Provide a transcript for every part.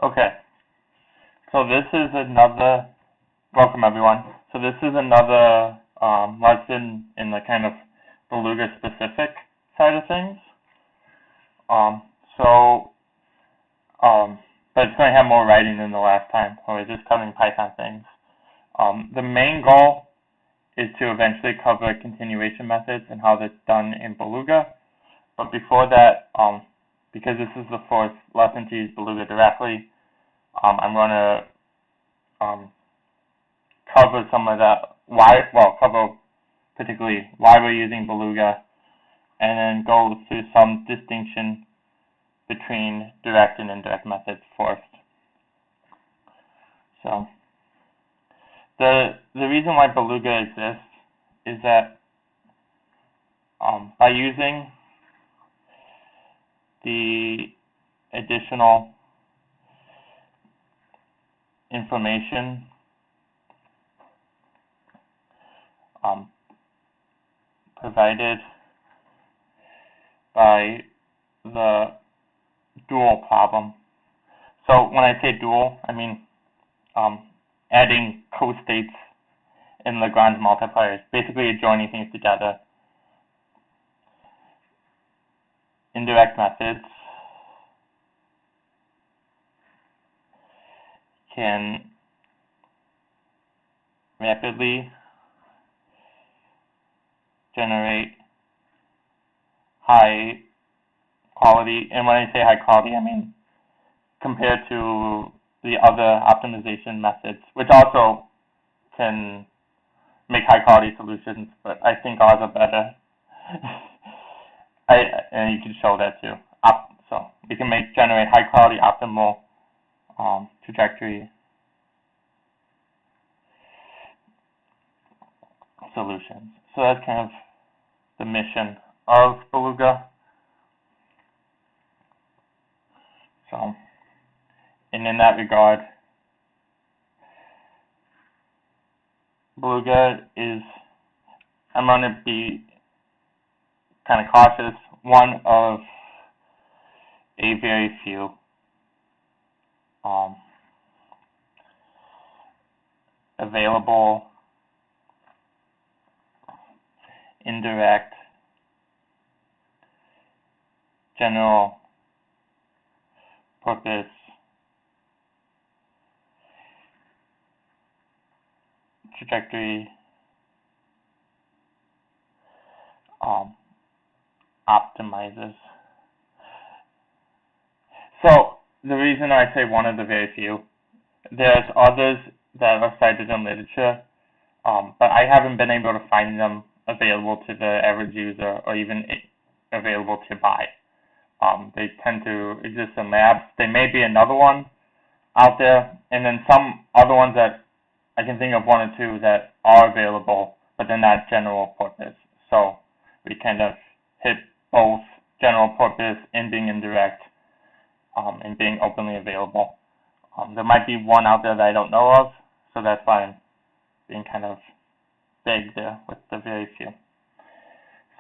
Okay, so this is another, welcome everyone. So this is another lesson in the kind of Beluga specific side of things. Um, so, but it's going to have more writing than the last time, so we're just covering Python things. The main goal is to eventually cover continuation methods and how that's done in Beluga. But before that, because this is the fourth lesson to use Beluga directly, I'm going to cover some of that, cover particularly why we're using Beluga, and then go through some distinction between direct and indirect methods first. So, the reason why Beluga exists is that by using the additional information provided by the dual problem. So when I say dual, I mean adding co-states in Lagrange multipliers, basically joining things together. Indirect methods can rapidly generate high quality, and when I say high quality, I mean compared to the other optimization methods, which also can make high quality solutions, but I think ours are better. And you can show that too. So we can generate high quality optimal trajectory solutions. So that's kind of the mission of Beluga. So, and in that regard, Beluga is, I'm going to be kind of cautious, one of a very few available indirect general purpose trajectory optimizers. So the reason I say one of the very few, there's others that are cited in literature, but I haven't been able to find them available to the average user or even available to buy. They tend to exist in labs. There may be another one out there, and then some other ones that I can think of one or two that are available, but they're not general purpose. So we kind of hit both general purpose and being indirect and being openly available. There might be one out there that I don't know of, so that's why I'm being kind of vague there with the very few.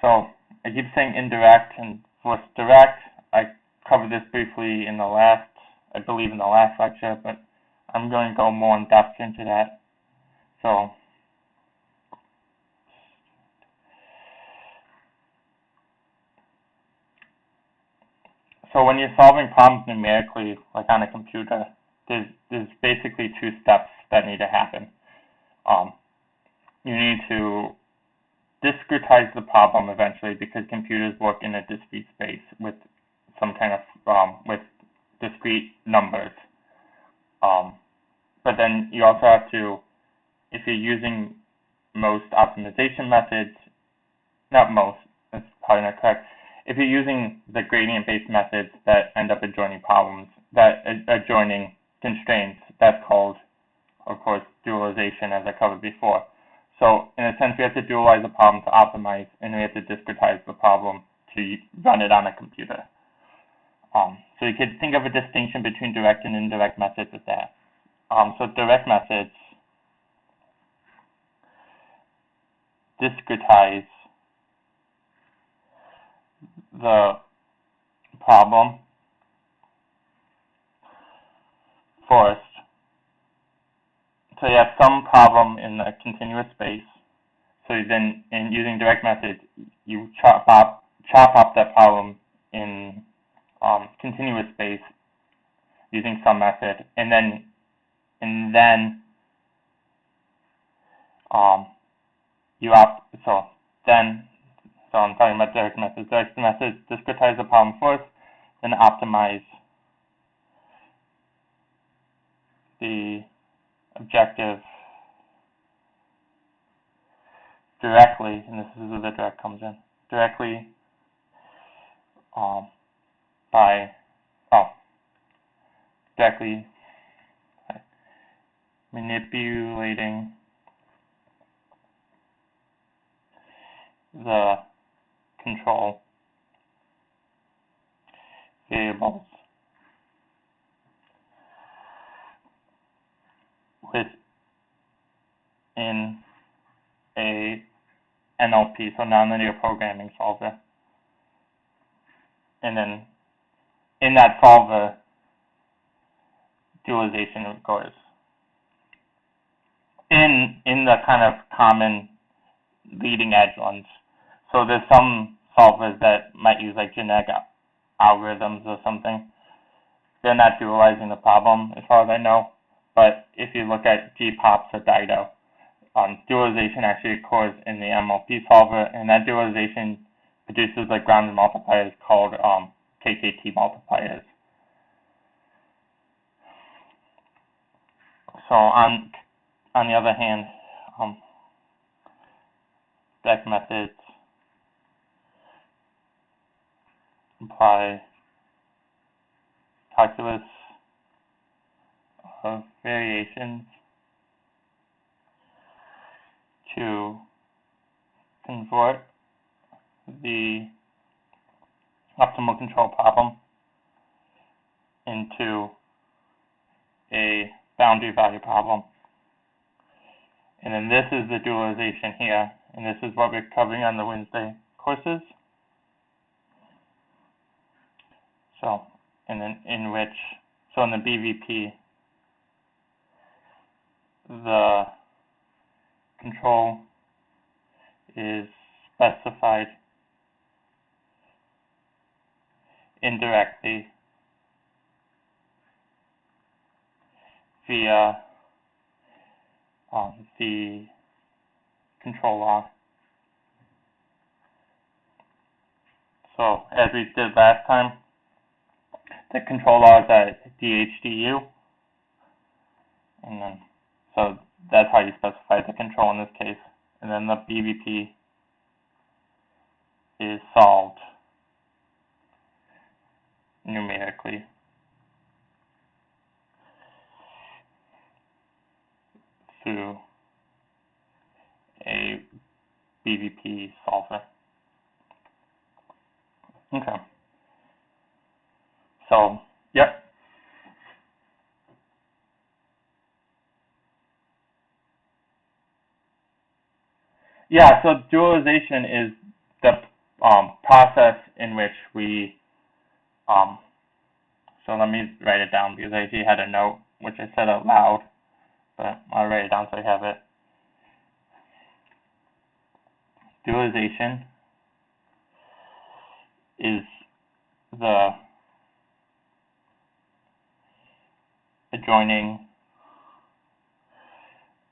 So I keep saying indirect and versus direct. I covered this briefly in the last, I believe in the last lecture, but I'm going to go more in depth into that. So when you're solving problems numerically, like on a computer, there's basically two steps that need to happen. You need to discretize the problem eventually, because computers work in a discrete space with some kind of with discrete numbers. But then you also have to, if you're using most optimization methods, not most, that's probably not correct. If you're using the gradient-based methods that end up adjoining problems, that adjoining constraints, that's called, of course, dualization, as I covered before. So in a sense, we have to dualize the problem to optimize, and we have to discretize the problem to run it on a computer. So you could think of a distinction between direct and indirect methods with that. So direct methods discretize the problem forced. So you have some problem in the continuous space. So then, in using direct methods, you chop up that problem in continuous space using some method, and then you so I'm talking about direct methods. Direct methods discretize the problem first, then optimize the objective directly, and this is where the direct comes in, directly directly manipulating the control variables within a NLP, so nonlinear programming solver. And then in that solver, dualization occurs. In the kind of common leading edge ones. So there's some solvers that might use like genetic algorithms or something. They're not dualizing the problem as far as I know. But if you look at GPOPs or Dido, dualization actually occurs in the MLP solver, and that dualization produces Lagrange multipliers called KKT multipliers. So on the other hand, direct methods apply calculus of variations to convert the optimal control problem into a boundary value problem. And then this is the dualization here, and this is what we're covering on the Wednesday courses. So, and then in the BVP, the control is specified indirectly via the control law. So as we did last time, the control law is at DHDU, and then so that's how you specify the control in this case. And then the BVP is solved numerically through a BVP solver. Okay. So, yep. Yeah, so dualization is the process in which we, so let me write it down because I actually had a note which I said out loud, but I'll write it down so I have it. Dualization is the adjoining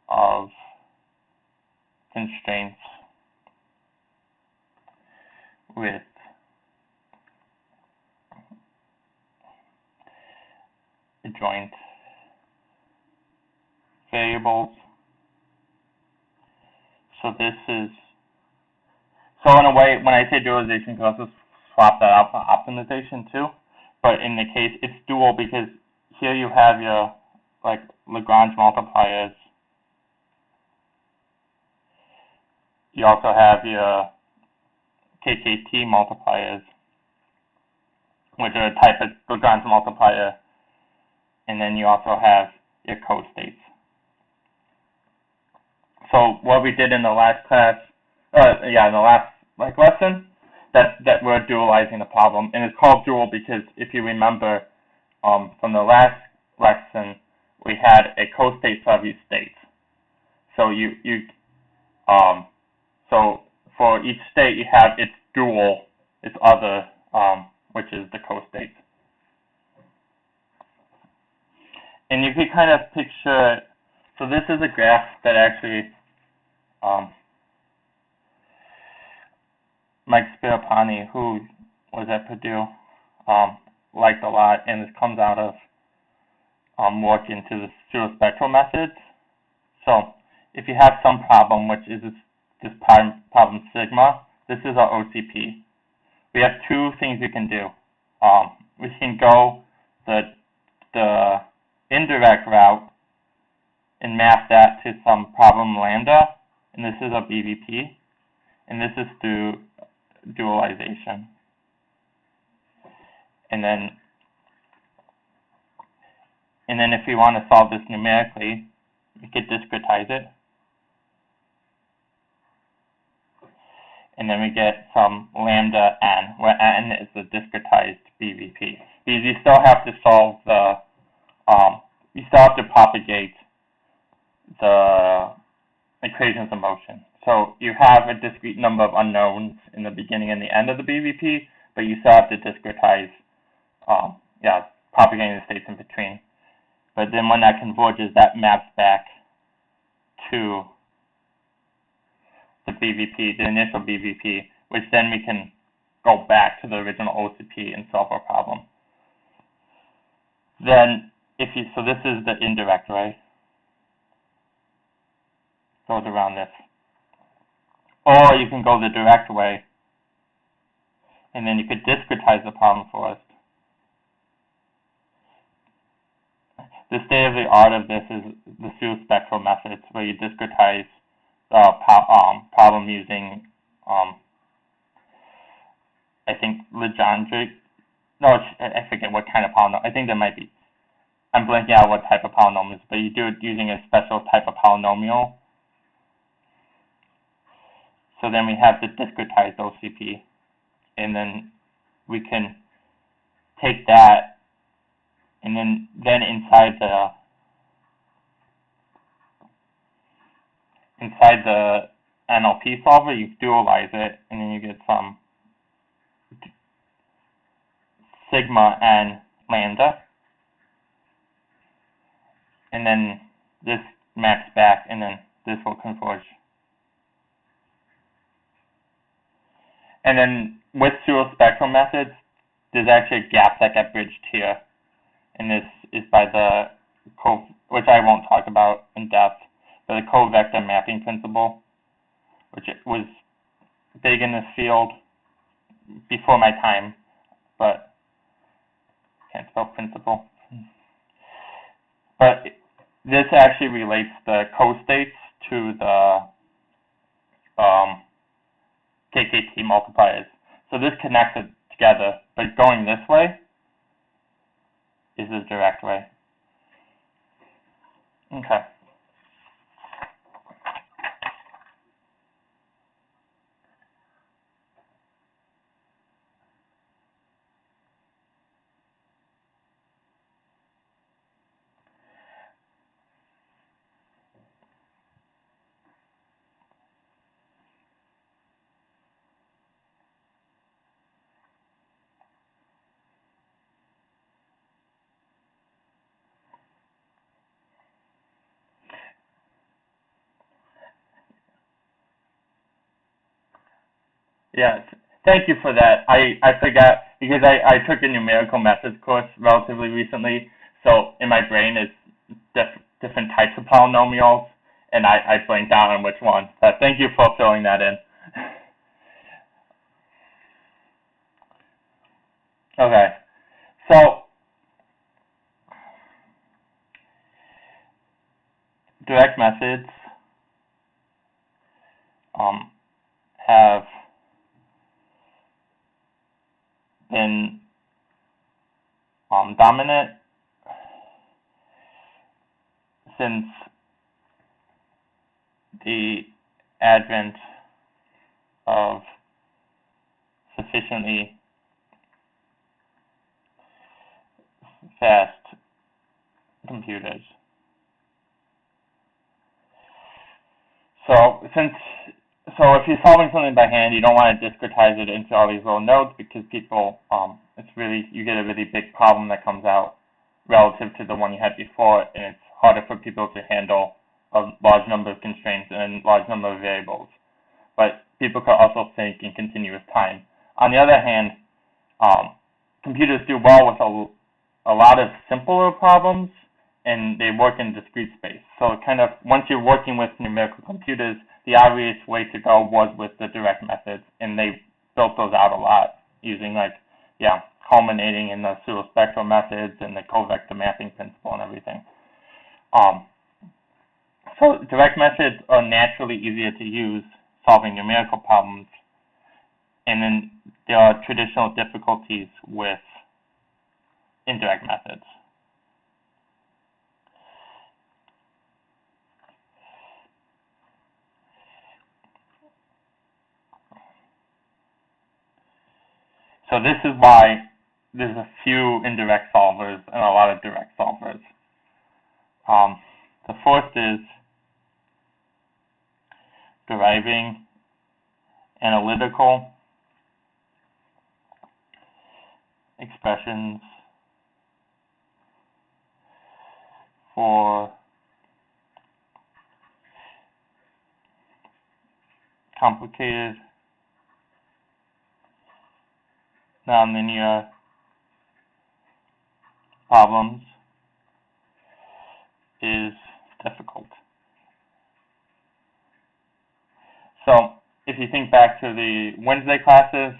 of constraints with adjoint variables. So this is, so in a way, when I say dualization, you can also swap that out for optimization too. But in the case, it's dual because here you have your Lagrange multipliers. You also have your KKT multipliers, which are a type of Lagrange multiplier, and then you also have your co-states. So what we did in the last class, in the last lesson, that we're dualizing the problem, and it's called dual because if you remember from the last lesson, we had a costate for every state. So so for each state you have its dual, its other, which is the costate. And you can kind of picture, so this is a graph that actually Mike Spirapani, who was at Purdue, liked a lot, and this comes out of work into the pseudospectral methods. So if you have some problem, which is this problem sigma, this is our OCP. We have two things we can do. We can go the indirect route and map that to some problem lambda, and this is a BVP, and this is through dualization. And then if we want to solve this numerically, we could discretize it. And then we get some lambda n, where n is the discretized BVP. Because you still have to solve the, you still have to propagate the equations of motion. So you have a discrete number of unknowns in the beginning and the end of the BVP, but you still have to discretize, propagating the states in between. But then when that converges, that maps back to the BVP, the initial BVP, which then we can go back to the original OCP and solve our problem. Then, so this is the indirect way. Goes around this. Or you can go the direct way, and then you could discretize the problem first. The state of the art of this is the pseudospectral methods, where you discretize the problem using, I think, Legendre. No, I forget what kind of polynomial. I think there might be. I'm blanking out what type of polynomial it is, but you do it using a special type of polynomial. So then we have the discretized OCP, and then we can take that, and then inside the NLP solver, you dualize it, and then you get some sigma and lambda, and then this maps back, and then this will converge. And then with pseudospectral methods, there's actually a gap that got bridged here, and this is by the which I won't talk about in depth, but the covector mapping principle, which was big in this field before my time, but can't spell principle. But this actually relates the costates to the KKT multipliers. So this connects it together, but going this way is the direct way. Okay. Yeah, thank you for that. I forgot, because I took a numerical methods course relatively recently, so in my brain it's different types of polynomials, and I blanked out on which one. But thank you for filling that in. Okay, so direct methods have been dominant since the advent of sufficiently fast computers. So if you're solving something by hand, you don't want to discretize it into all these little nodes because people, you get a really big problem that comes out relative to the one you had before, and it's harder for people to handle a large number of constraints and a large number of variables. But people can also think in continuous time. On the other hand, computers do well with a lot of simpler problems, and they work in discrete space. So kind of once you're working with numerical computers, the obvious way to go was with the direct methods, and they built those out a lot using culminating in the pseudospectral methods and the covector mapping principle and everything. So direct methods are naturally easier to use solving numerical problems, and then there are traditional difficulties with indirect methods. So this is why there's a few indirect solvers and a lot of direct solvers. The first is deriving analytical expressions for complicated nonlinear problems is difficult. So if you think back to the Wednesday classes,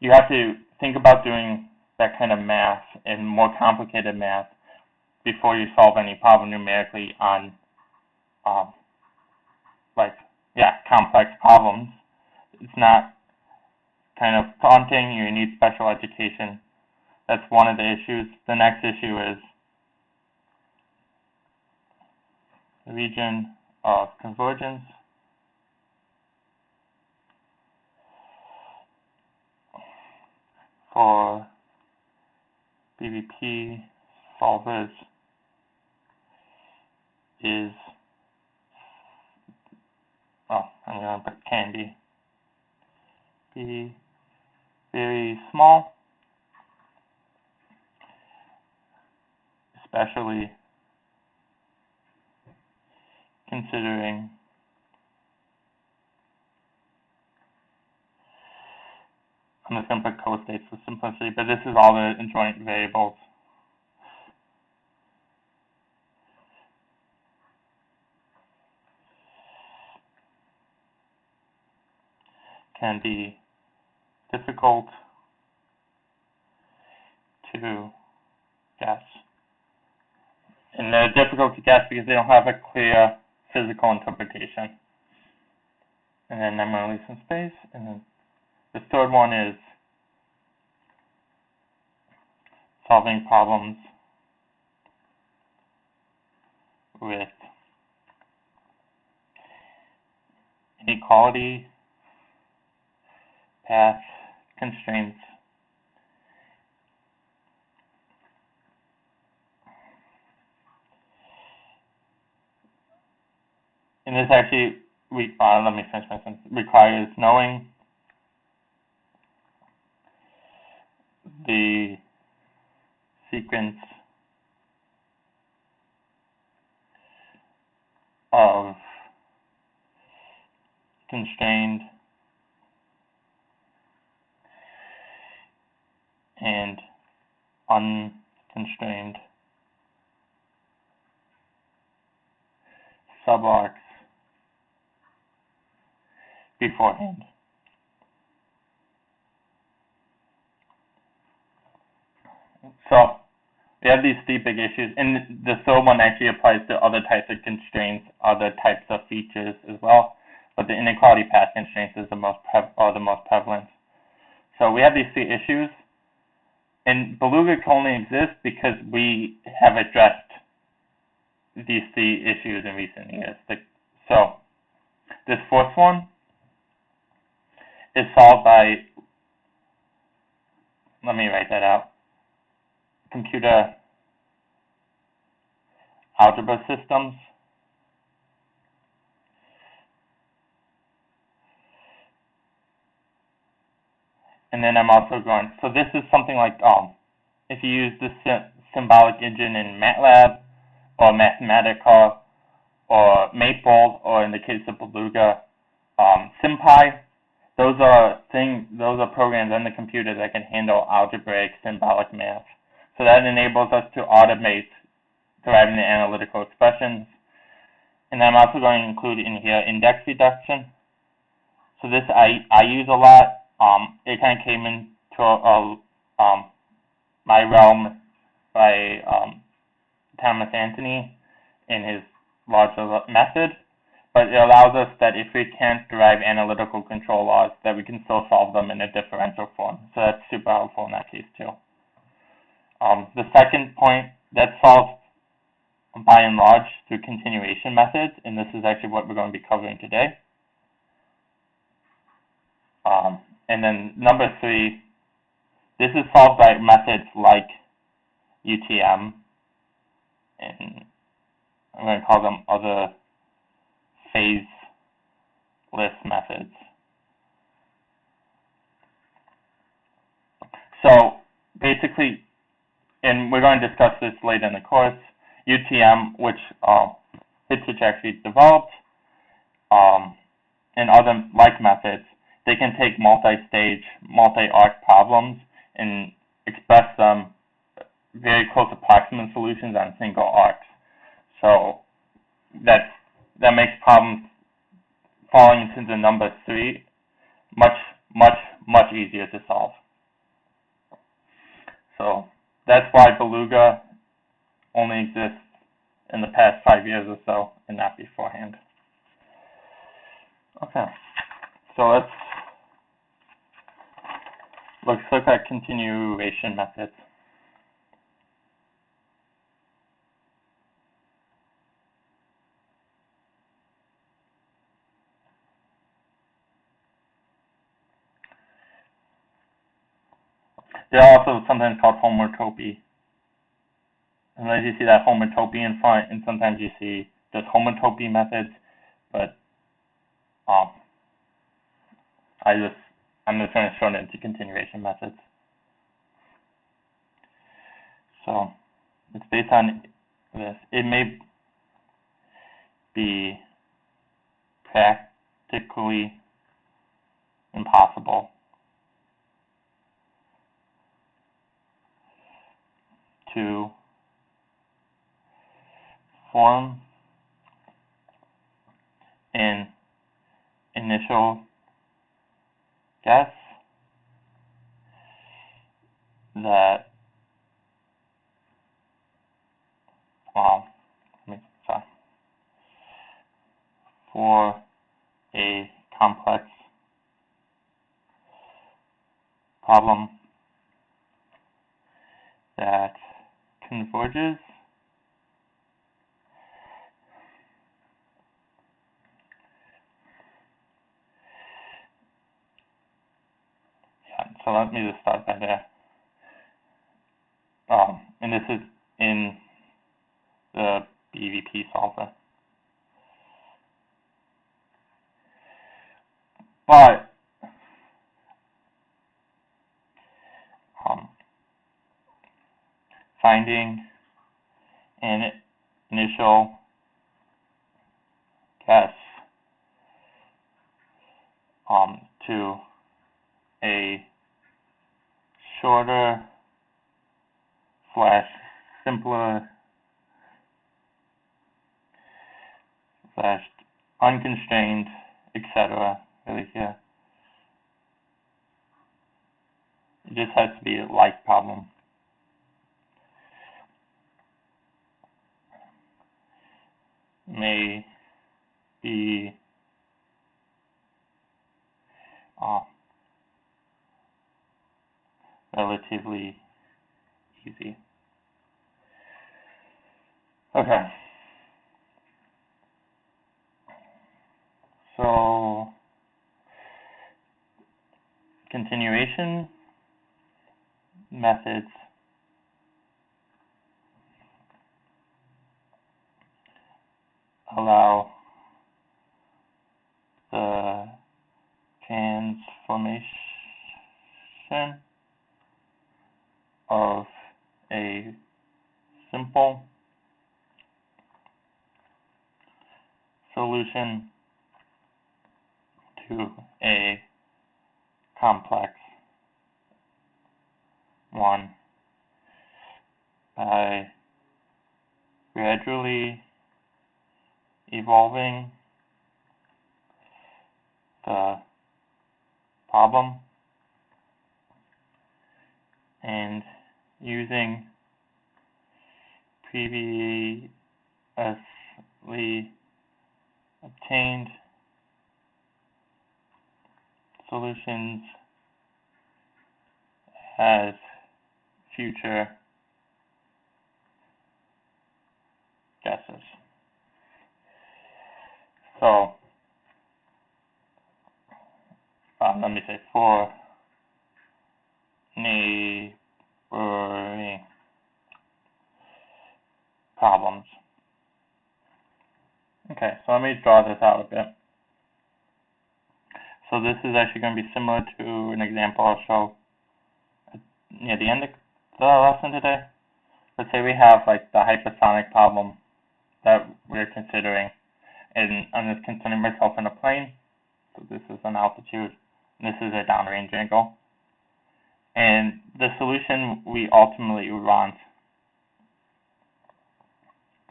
you have to think about doing that kind of math and more complicated math before you solve any problem numerically on complex problems. It's not kind of daunting. You need special education. That's one of the issues. The next issue is the region of convergence. For BVP solvers is, I'm going to put can be very small, especially considering I'm just going to put co-states for simplicity, but this is all the adjoint variables. Can be difficult to guess. And they're difficult to guess because they don't have a clear physical interpretation. And then I'm going to leave some space. And then the third one is solving problems with inequality path constraints. And this actually, let me finish my sentence, requires knowing the sequence of constrained and unconstrained subarcs beforehand. So we have these three big issues, and the third one actually applies to other types of constraints, other types of features as well. But the inequality path constraints is the most prevalent. So we have these three issues, and Beluga can only exist because we have addressed these three issues in recent years. So this fourth one is solved by, let me write that out, computer algebra systems And then I'm also going, so this is something like, if you use the symbolic engine in MATLAB or Mathematica or Maple, or in the case of Beluga, SymPy, those are programs on the computer that can handle algebraic symbolic math. So that enables us to automate deriving the analytical expressions. And I'm also going to include in here index reduction. So this I use a lot. It kind of came into my realm by Thomas Anthony in his larger method. But it allows us that if we can't derive analytical control laws, that we can still solve them in a differential form. So that's super helpful in that case too. The second point, that's solved by and large through continuation methods, and this is actually what we're going to be covering today. And then number 3, this is solved by methods like UTM, and I'm going to call them other phase-less methods. So basically, and we're going to discuss this later in the course, UTM, which Fitch actually developed, and other like methods, they can take multi-stage, multi-arc problems and express them very close approximate solutions on single arcs. So that makes problems falling into the number 3 much easier to solve. So that's why Beluga only exists in the past 5 years or so and not beforehand. Okay, so let's look at continuation methods. They're also sometimes called homotopy. Sometimes you see that homotopy in front, and sometimes you see just homotopy methods, but I'm just going to shorten it into continuation methods. So it's based on this. It may be practically impossible to form an initial guess that for a complex problem that converges so let me just start by there. And this is in the BVP solver. But finding an initial guess to a shorter / simpler / unconstrained, etc. Really here. It just has to be a like problem. May be relatively easy. Okay. So continuation methods allow the transformation solution of a simple solution to a complex one by gradually evolving the problem and using previously obtained solutions as future guesses. So, let me say for neighboring problems. Okay, so let me draw this out a bit. So this is actually going to be similar to an example I'll show near the end of the lesson today. Let's say we have like the hypersonic problem that we're considering, and I'm just considering myself in a plane. So this is an altitude, and this is a downrange angle. And the solution we ultimately want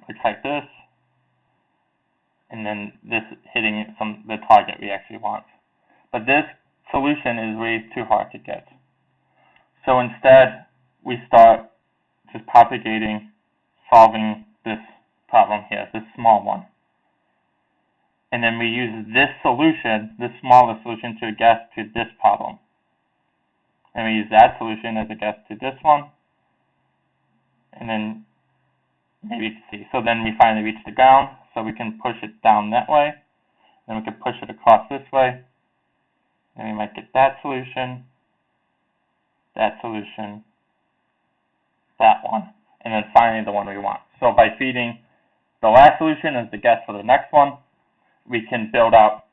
looks like this, and then this hitting the target we actually want. But this solution is way too hard to get. So instead, we start just propagating, solving this problem here, this small one. And then we use this solution, this smaller solution, to guess to this problem. And we use that solution as a guess to this one. And then maybe you can see. So then we finally reach the ground, so we can push it down that way. Then we can push it across this way. Then we might get that solution, that solution, that one, and then finally the one we want. So by feeding the last solution as the guess for the next one, we can build out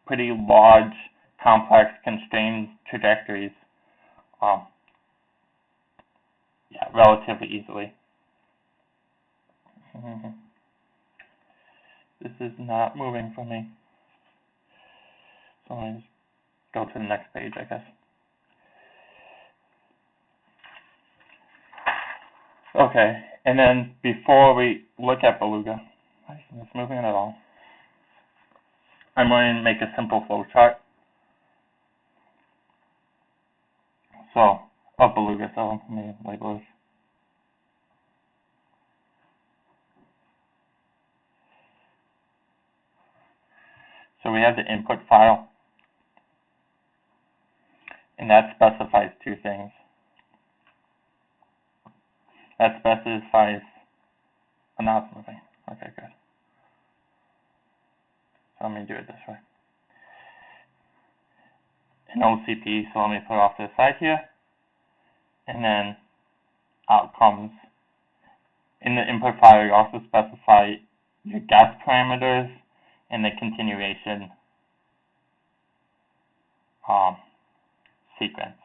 pretty large, complex, constrained trajectories relatively easily. This is not moving for me. So let me just go to the next page, I guess. Okay, and then before we look at Beluga, isn't this moving at all? I'm going to make a simple flow chart. So, of Beluga, so let me label this. So we have the input file, and that specifies two things. That specifies, oh, now it's moving. Okay, good. So let me do it this way. An OCP, so let me put it off to the side here. And then outcomes. In the input file, you also specify your guess parameters and the continuation sequence.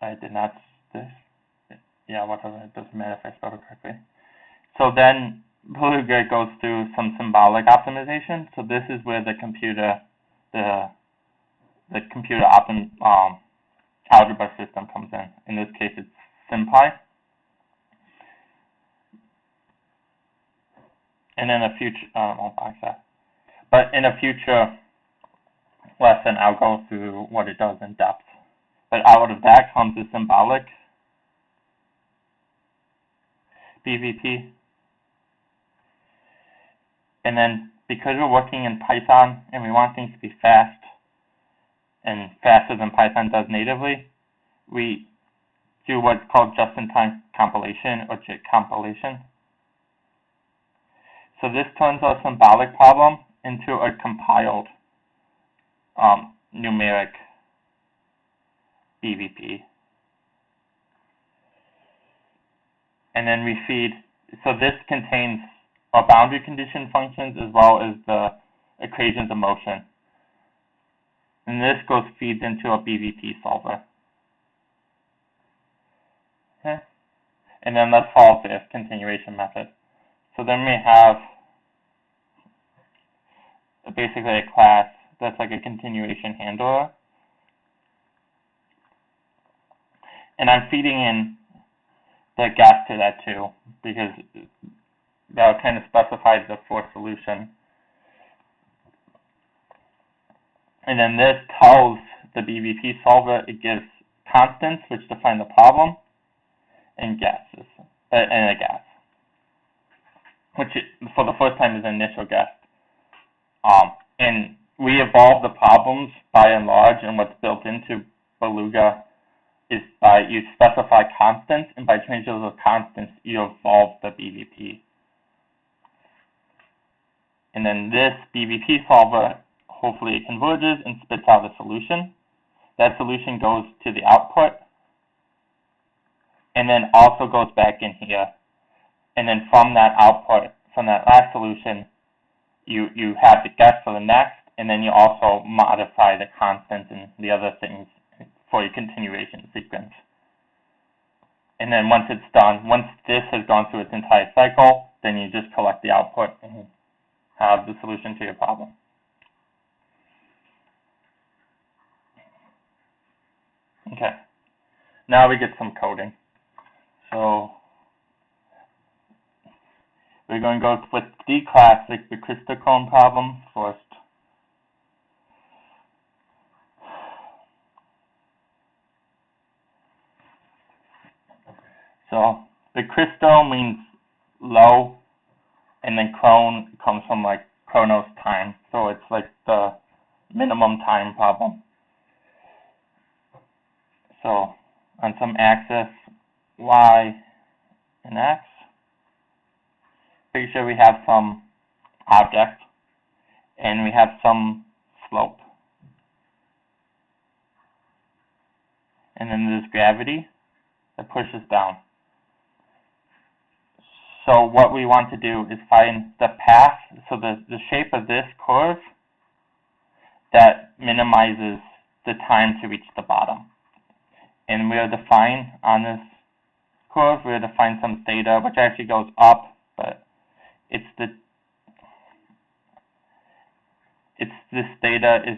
I did not this. Yeah, whatever. It doesn't matter if I spelled it correctly. So then Beluga goes through some symbolic optimization. So this is where the computer algebra system comes in. In this case, it's SymPy. And in a future, but in a future lesson, I'll go through what it does in depth. But out of that comes the symbolic BVP. And then because we're working in Python and we want things to be fast and faster than Python does natively, we do what's called just-in-time compilation or JIT compilation. So this turns our symbolic problem into a compiled numeric BVP. And then we feed, so this contains our boundary condition functions as well as the equations of motion. And this feeds into a BVP solver. Okay. And then let's solve this continuation method. So then we have basically a class that's like a continuation handler. And I'm feeding in the guess to that too, because that kind of specifies the force solution. And then this tells the BVP solver, it gives constants which define the problem, and guesses, and a guess, which for the first time is an initial guess. And we evolve the problems by and large, and what's built into Beluga is by you specify constants, and by changing those constants, you evolve the BVP. And then this BVP solver, hopefully it converges and spits out a solution. That solution goes to the output, and then also goes back in here. And then from that output, from that last solution, you have the guess for the next, and then you also modify the constants and the other things for your continuation sequence. And then once it's done, once this has gone through its entire cycle, then you just collect the output and have the solution to your problem. Okay, now we get some coding. So we're going to go with the classic, the crystal cone problem first. So the crystal means low, and then cone comes from like chronos time. So it's like the minimum time problem. So on some axis, y and x, picture we have some object, and we have some slope. And then there's gravity that pushes down. So what we want to do is find the path, so the shape of this curve that minimizes the time to reach the bottom. And we'll define on this curve, we'll define some theta, which actually goes up, but it's this theta is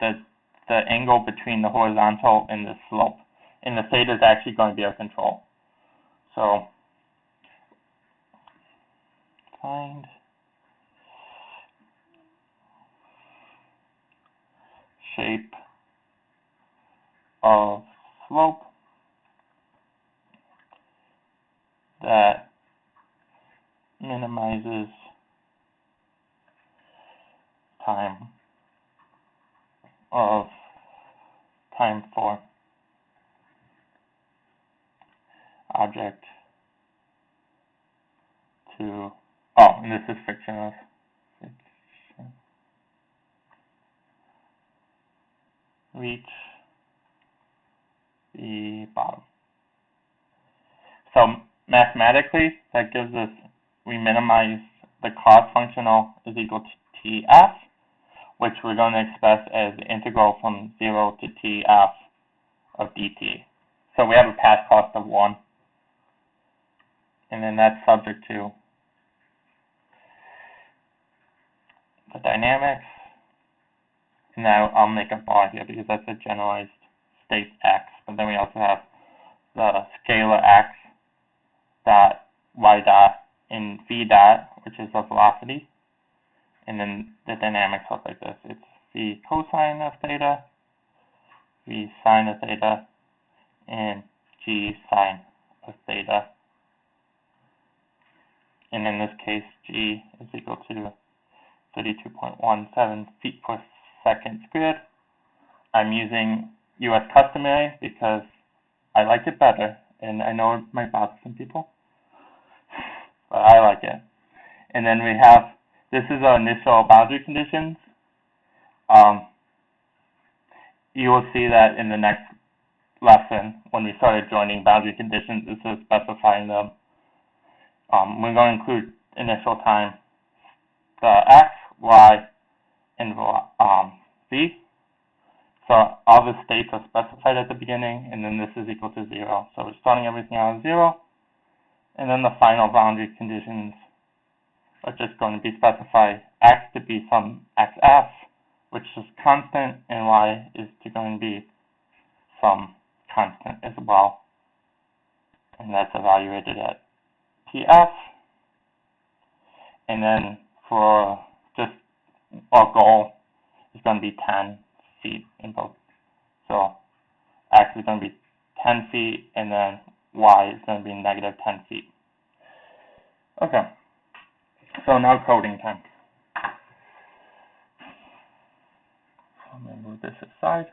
the angle between the horizontal and the slope. And the theta is actually going to be our control. So find shape of slope that minimizes time for object to, and this is frictionless. Reach the bottom. So mathematically, that gives us, we minimize the cost functional is equal to TF, which we're going to express as the integral from 0 to TF of dt. So we have a path cost of 1. And then that's subject to the dynamics. And now I'll make a bar here because that's a generalized state x. But then we also have the scalar x dot y dot in v dot, which is the velocity. And then the dynamics look like this. It's v cosine of theta, v sine of theta, and g sine of theta. And in this case, g is equal to 32.17 feet per second squared. I'm using US customary because I like it better, and I know it might bother some people, but I like it. And then we have, this is our initial boundary conditions. You will see that in the next lesson, when we started joining boundary conditions, this is specifying them. We're going to include initial time, the x, y, and v. So all the states are specified at the beginning, and then this is equal to 0. So we're starting everything out at 0, and then the final boundary conditions are just going to be specified x to be some xf, which is constant, and y is going to be some constant as well. And that's evaluated at TF. And then for just our goal is going to be 10 feet in both. So x is going to be 10 feet, and then y is going to be negative 10 feet. Okay, so now coding time. So I'm going to move this aside.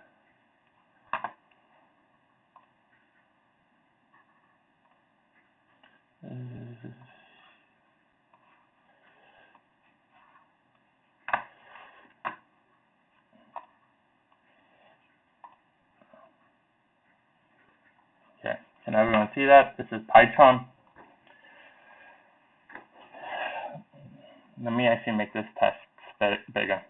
Okay, can everyone see that? This is Python. Let me actually make this text bigger.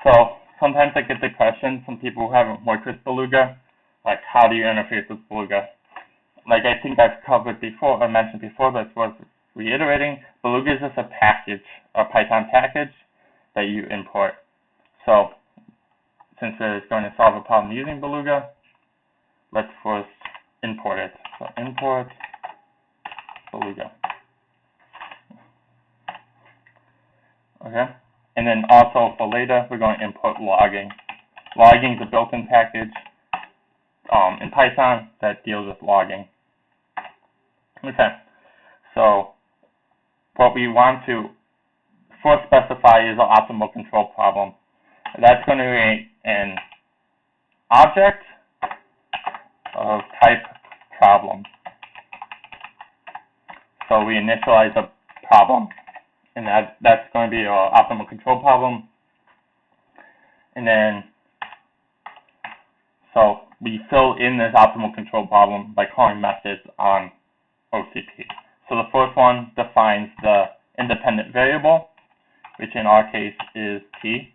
So sometimes I get the question from people who haven't worked with Beluga, like how do you interface with Beluga? Like I think I've covered before, or mentioned before, but it's worth reiterating. Beluga is just a package, a Python package that you import. So since it's going to solve a problem using Beluga, let's first import it. So import Beluga. Okay, and then also for later, we're going to import logging. Logging is a built-in package in Python that deals with logging. Okay, so what we want to first specify is an optimal control problem. That's going to be an object of type problem. So we initialize a problem, and that's going to be our optimal control problem. And then, so we fill in this optimal control problem by calling methods on OCP. So the first one defines the independent variable, which in our case is t,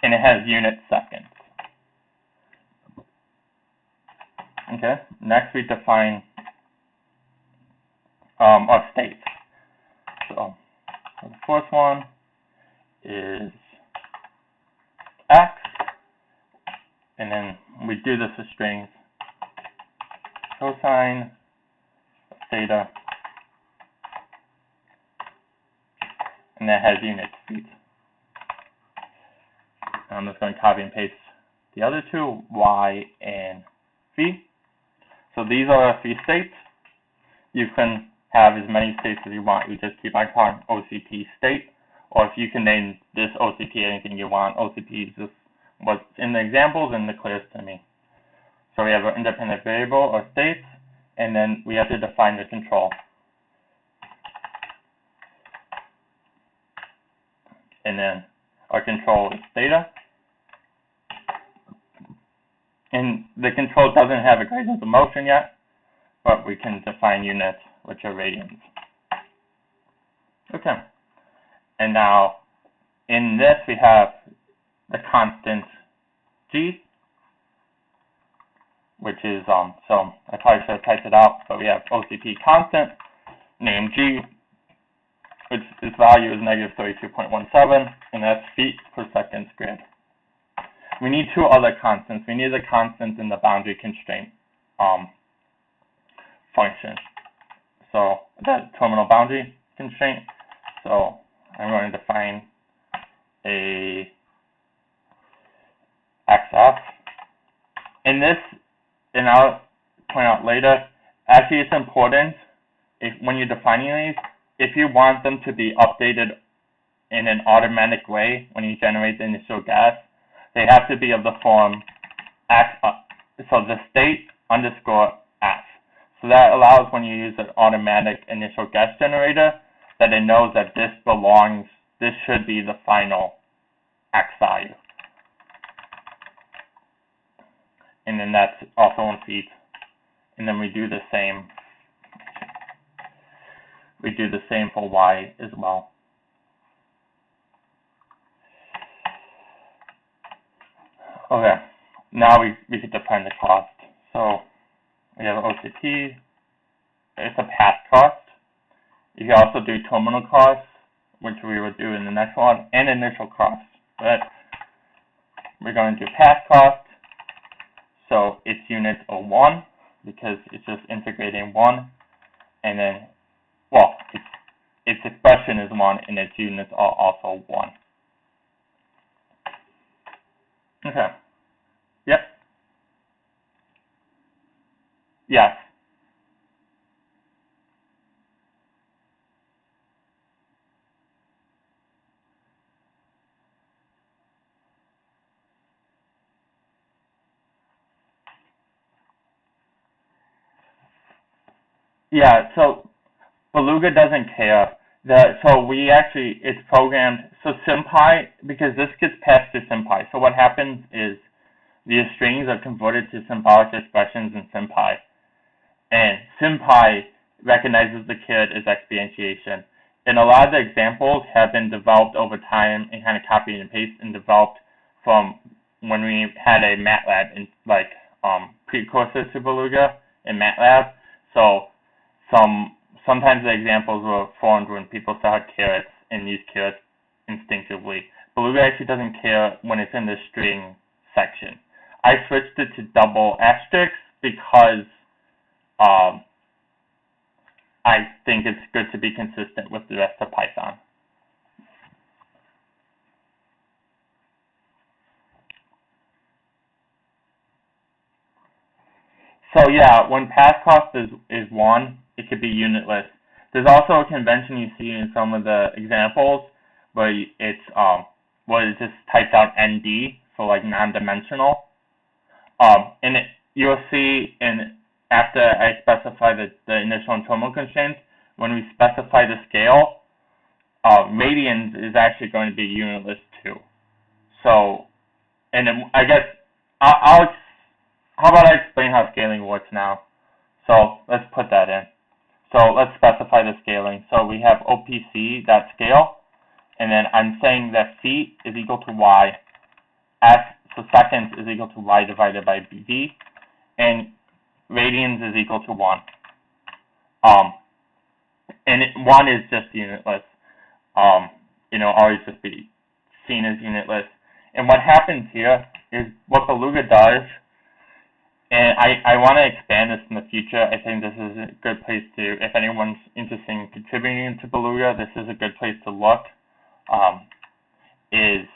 and it has unit seconds. Okay, next we define our states. So the first one is x, and then we do this as strings, cosine theta, and that has unit speed. I'm just going to copy and paste the other two, y and v. So these are our three states. You can have as many states as you want. You just keep on calling OCP state, or if you can name this OCP anything you want. OCP is just what's in the examples and the clearest to me. So we have our independent variable or states, and then we have to define the control. And then our control is theta. And the control doesn't have a gradient of motion yet, but we can define units, which are radians. Okay. And now, in this, we have the constant g, which is, so I probably should have typed it out, but we have OCP constant, named g, which its value is negative 32.17, and that's feet per second squared. We need two other constants. We need the constant in the boundary constraint function. So the terminal boundary constraint. So I'm going to define a xf. In this, and I'll point out later, actually it's important when you're defining these, if you want them to be updated in an automatic way when you generate the initial guess, they have to be of the form x, so the state underscore f. So that allows when you use an automatic initial guess generator that it knows that this should be the final x value. And then that's also in feet. And then we do the same. We do the same for y as well. Okay, now we could define the cost. So we have OCP, it's a path cost. You can also do terminal costs, which we would do in the next one, and initial cost. But we're going to do path cost, so its units are 1, because it's just integrating 1, and then, well, its expression is 1, and its units are also 1. Okay. Yep. Yes. Yeah, so Beluga doesn't care. So we actually, it's programmed, so SymPy, because this gets passed to SymPy, so what happens is the strings are converted to symbolic expressions in SymPy, and SymPy recognizes the caret as exponentiation. And a lot of the examples have been developed over time and kind of copied and pasted and developed from when we had a MATLAB in precursor to Beluga in MATLAB. So sometimes the examples were formed when people saw carets and used carets instinctively. Beluga actually doesn't care when it's in the string section. I switched it to double asterisks because I think it's good to be consistent with the rest of Python. So yeah, when path cost is 1, it could be unitless. There's also a convention you see in some of the examples where it's just typed out ND, so like non-dimensional. And you'll see after I specify the initial and terminal constraints, when we specify the scale, radians is actually going to be unitless too. So, and I guess how about I explain how scaling works now? So let's put that in. So let's specify the scaling. So we have OPC.scale, and then I'm saying that feet is equal to y, so seconds is equal to y divided by v, and radians is equal to 1. And 1 is just unitless. Always just be seen as unitless. And what happens here is what Beluga does, and I want to expand this in the future. I think this is a good place to, if anyone's interested in contributing to Beluga, this is a good place to look, is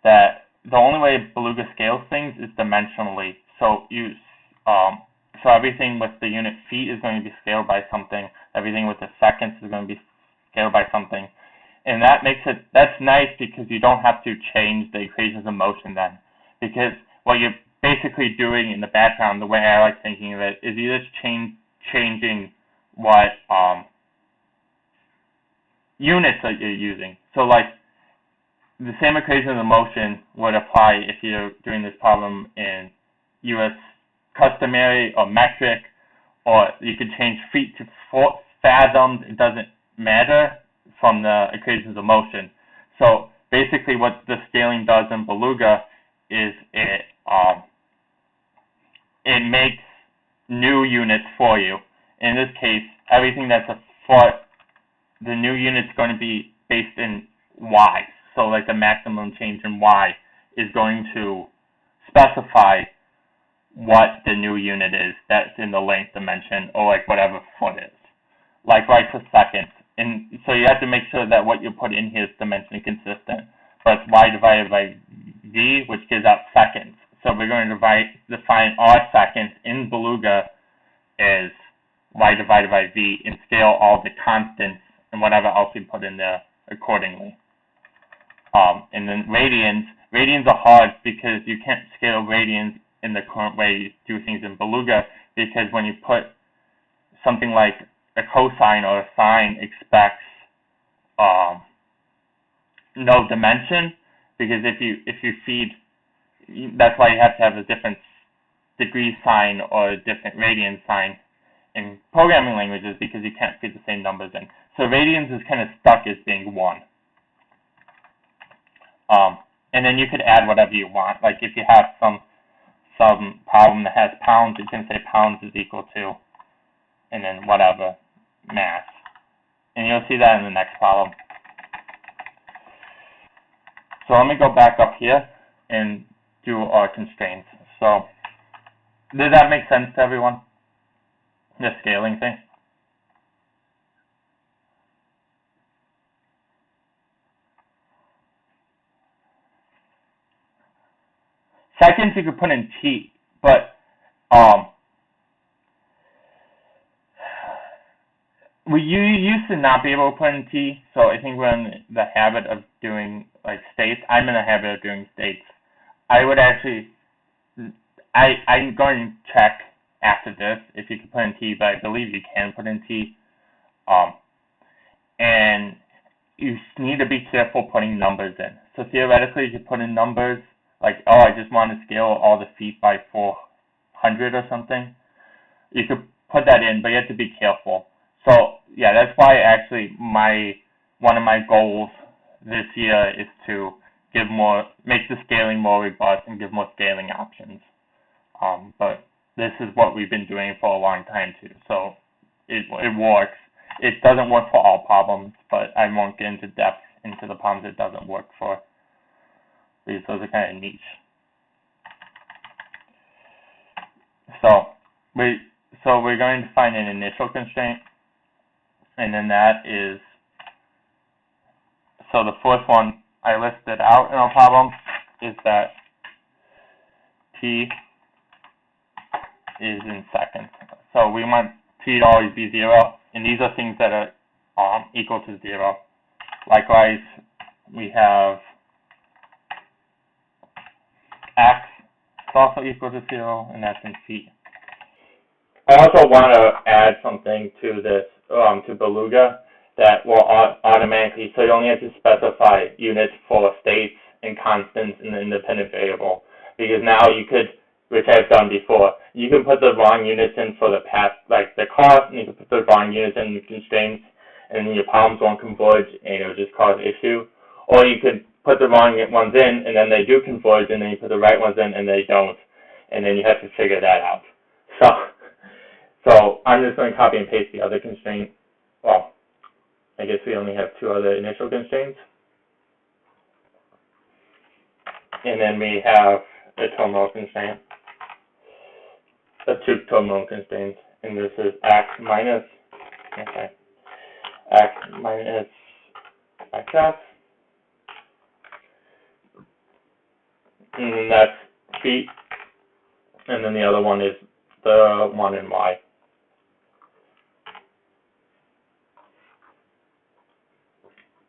that the only way Beluga scales things is dimensionally. So so everything with the unit feet is going to be scaled by something. Everything with the seconds is going to be scaled by something. And that's nice because you don't have to change the equations of motion then. Because what you're basically doing in the background, the way I like thinking of it, is you're just changing what units that you're using. So like the same equation of motion would apply if you're doing this problem in US customary or metric, or you could change feet to fathoms. It doesn't matter from the equations of motion. So basically what the scaling does in Beluga is it makes new units for you. In this case, everything that's a foot, the new unit's going to be based in y. So like the maximum change in y is going to specify what the new unit is that's in the length dimension, or like whatever foot is. Likewise for seconds. And so you have to make sure that what you put in here is dimensionally consistent. But it's y divided by v, which gives out seconds. So we're going to define our seconds in Beluga as y divided by v and scale all the constants and whatever else we put in there accordingly. And then radians are hard because you can't scale radians in the current way you do things in Beluga, because when you put something like a cosine or a sine expects no dimension, because if you feed, that's why you have to have a different degree sign or a different radian sign in programming languages, because you can't feed the same numbers in. So radians is kind of stuck as being 1. And then you could add whatever you want. Like if you have some problem that has pounds, you can say pounds is equal to, and then whatever, mass. And you'll see that in the next problem. So let me go back up here and do our constraints. So does that make sense to everyone? The scaling thing? Seconds you could put in T, but you used to not be able to put in T, so I think we're in the habit of doing like states. I'm in the habit of doing states. I would actually, I'm going to check after this if you can put in T, but I believe you can put in T. And you need to be careful putting numbers in. So theoretically, you could put in numbers like, oh, I just want to scale all the feet by 400 or something. You could put that in, but you have to be careful. So yeah, that's why actually one of my goals this year is to make the scaling more robust and give more scaling options. But this is what we've been doing for a long time too. So it works. It doesn't work for all problems, but I won't get into depth into the problems it doesn't work for, because those are kind of niche. So we're going to find an initial constraint, and then that is, so the first one I listed out in our problem is that T is in seconds. So we want T to always be 0, and these are things that are equal to 0. Likewise, we have X is also equal to 0, and that's in feet. I also want to add something to this, to Beluga, that will automatically, so you only have to specify units for states and constants in the independent variable. Because now you could, which I've done before, you can put the wrong units in for the path, like the cost, and you can put the wrong units in the constraints, and then your problems won't converge, and it'll just cause issue. Or you could put the wrong ones in, and then they do converge, and then you put the right ones in, and they don't. And then you have to figure that out. So I'm just going to copy and paste the other constraint. Well, I guess we only have 2 other initial constraints. And then we have a terminal constraint. 2 terminal constraints. And this is x minus xf. And then that's feet. And then the other one is the one in y.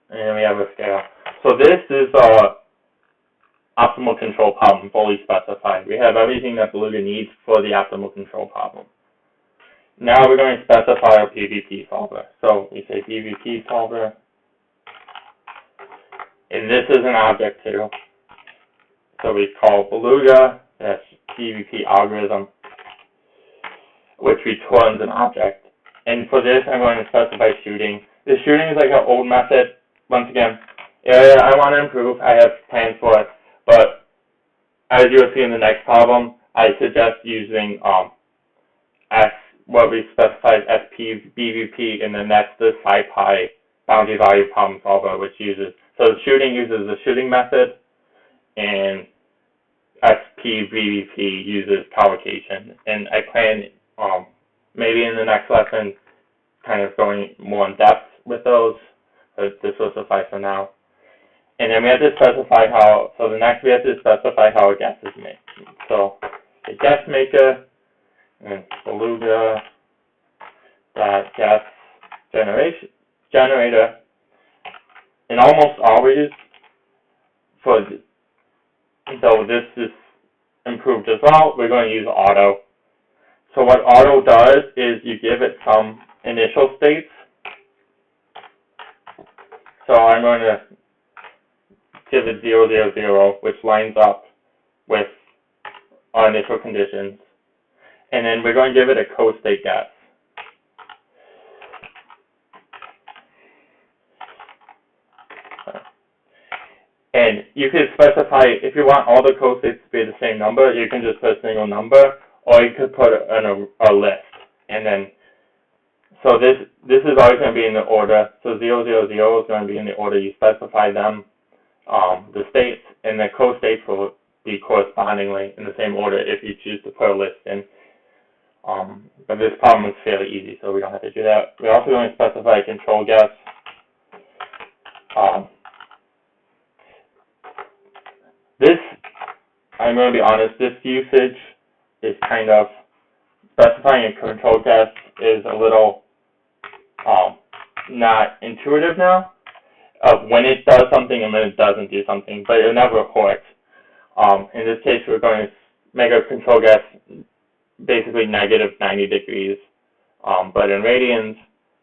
And then we have a scale. So this is our optimal control problem fully specified. We have everything that Beluga needs for the optimal control problem. Now we're going to specify our PVP solver. So we say PVP solver. And this is an object too. So we call Beluga, that's PVP algorithm, which returns an object. And for this, I'm going to specify shooting. The shooting is like an old method. Once again, area I want to improve. I have plans for it. But as you'll see in the next problem, I suggest using what we specified as SPBVP, and then that's the SciPy boundary value problem solver, which uses, so shooting uses the shooting method, and SPBVP uses collocation. And I plan maybe in the next lesson kind of going more in depth with those, but this will suffice for now. And then we have to specify how, so the next we have to specify how a guess is made. So a guess maker, and Beluga guess generator, and almost always so this is improved as well, we're going to use auto. So what auto does is you give it some initial states. So I'm going to give it 0, 0, 0, which lines up with our initial conditions. And then we're going to give it a co-state guess. And you could specify, if you want all the code states to be the same number, you can just put a single number, or you could put it in a list. And then, so this is always going to be in the order. So 0, 0, 0 is going to be in the order you specify them, the states, and the code states will be correspondingly in the same order if you choose to put a list in. But this problem is fairly easy, so we don't have to do that. We're also going to specify a control guess. This, I'm going to be honest, this usage is kind of, specifying a control guess is a little not intuitive now, of when it does something and when it doesn't do something, but it never hurts. In this case, we're going to make a control guess basically negative 90 degrees, but in radians,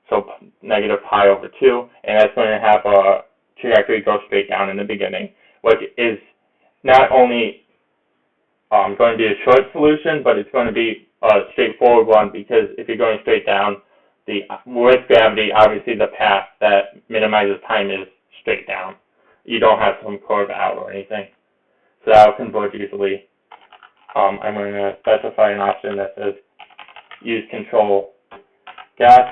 so negative pi over 2, and that's going to have a trajectory go straight down in the beginning, which is not only going to be a short solution, but it's going to be a straightforward one, because if you're going straight down, with gravity, obviously the path that minimizes time is straight down. You don't have some curve out or anything. So that will converge easily. I'm going to specify an option that says use control guess.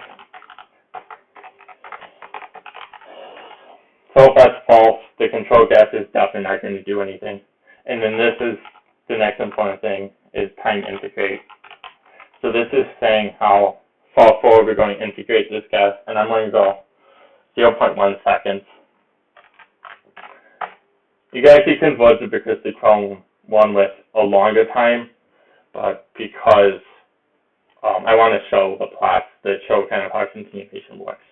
So if that's false, the control guess is definitely not going to do anything. And then this is the next important thing, is time integrate. So this is saying how far forward we're going to integrate this guess, and I'm going to go 0.1 seconds. You guys see converged because the Chrome one with a longer time, but because I want to show the plots that show kind of how continuation works.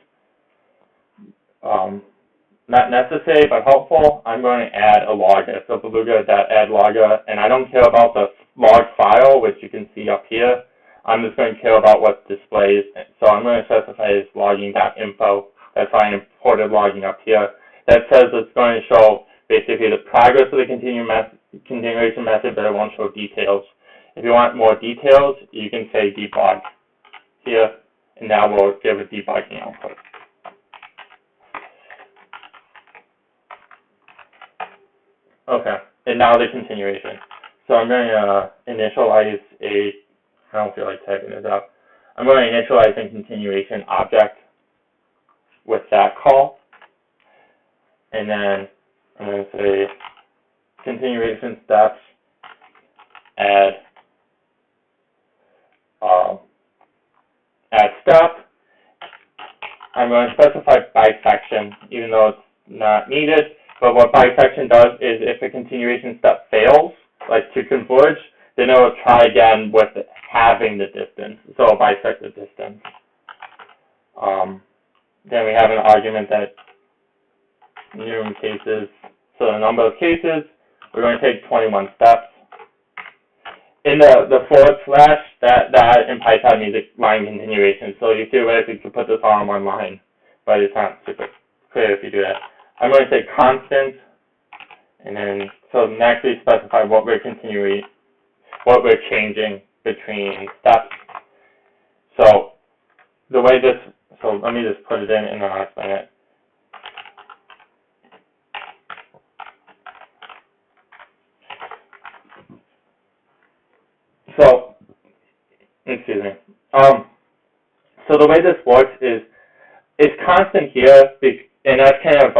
Not necessary, but helpful. I'm going to add a logger. So beluga.add logger, and I don't care about the log file, which you can see up here. I'm just going to care about what displays. So I'm going to specify as logging.info. That's why I imported logging up here. That says it's going to show basically the progress of the continuation method, but it won't show details. If you want more details, you can say debug here, and that will give a debugging output. Okay, and now the continuation. So I'm going to initialize I don't feel like typing this up. I'm going to initialize a continuation object with that call. And then I'm going to say continuation steps, add step. I'm going to specify bisection, even though it's not needed. But what bisection does is if a continuation step fails, like to converge, then it will try again with halving the distance. So it'll bisect the distance. Then we have an argument that minimum cases, so the number of cases, we're going to take 21 steps. In the forward slash, that in Python means line continuation. So you theoretically could put this all on one line, but it's not super clear if you do that. I'm going to say constant, and then so next we specify what we're changing between steps. So the way so let me just put it in and then I'll explain it. So, excuse me. So the way this works is it's constant here, and that's kind of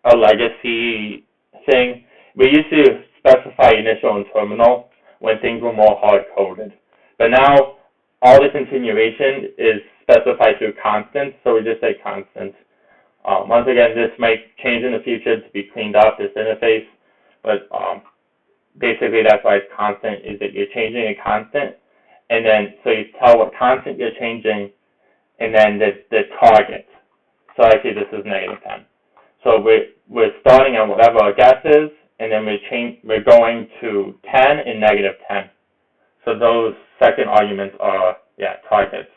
a legacy thing. We used to specify initial and terminal when things were more hard-coded. But now all the continuation is specified through constants, so we just say constant. Once again, this might change in the future to be cleaned up, this interface, but basically that's why it's constant, is that you're changing a constant, and then so you tell what constant you're changing, and then the target. So actually this is -10. So we're starting at whatever our guess is, and then we're going to 10 and -10. So those second arguments are targets.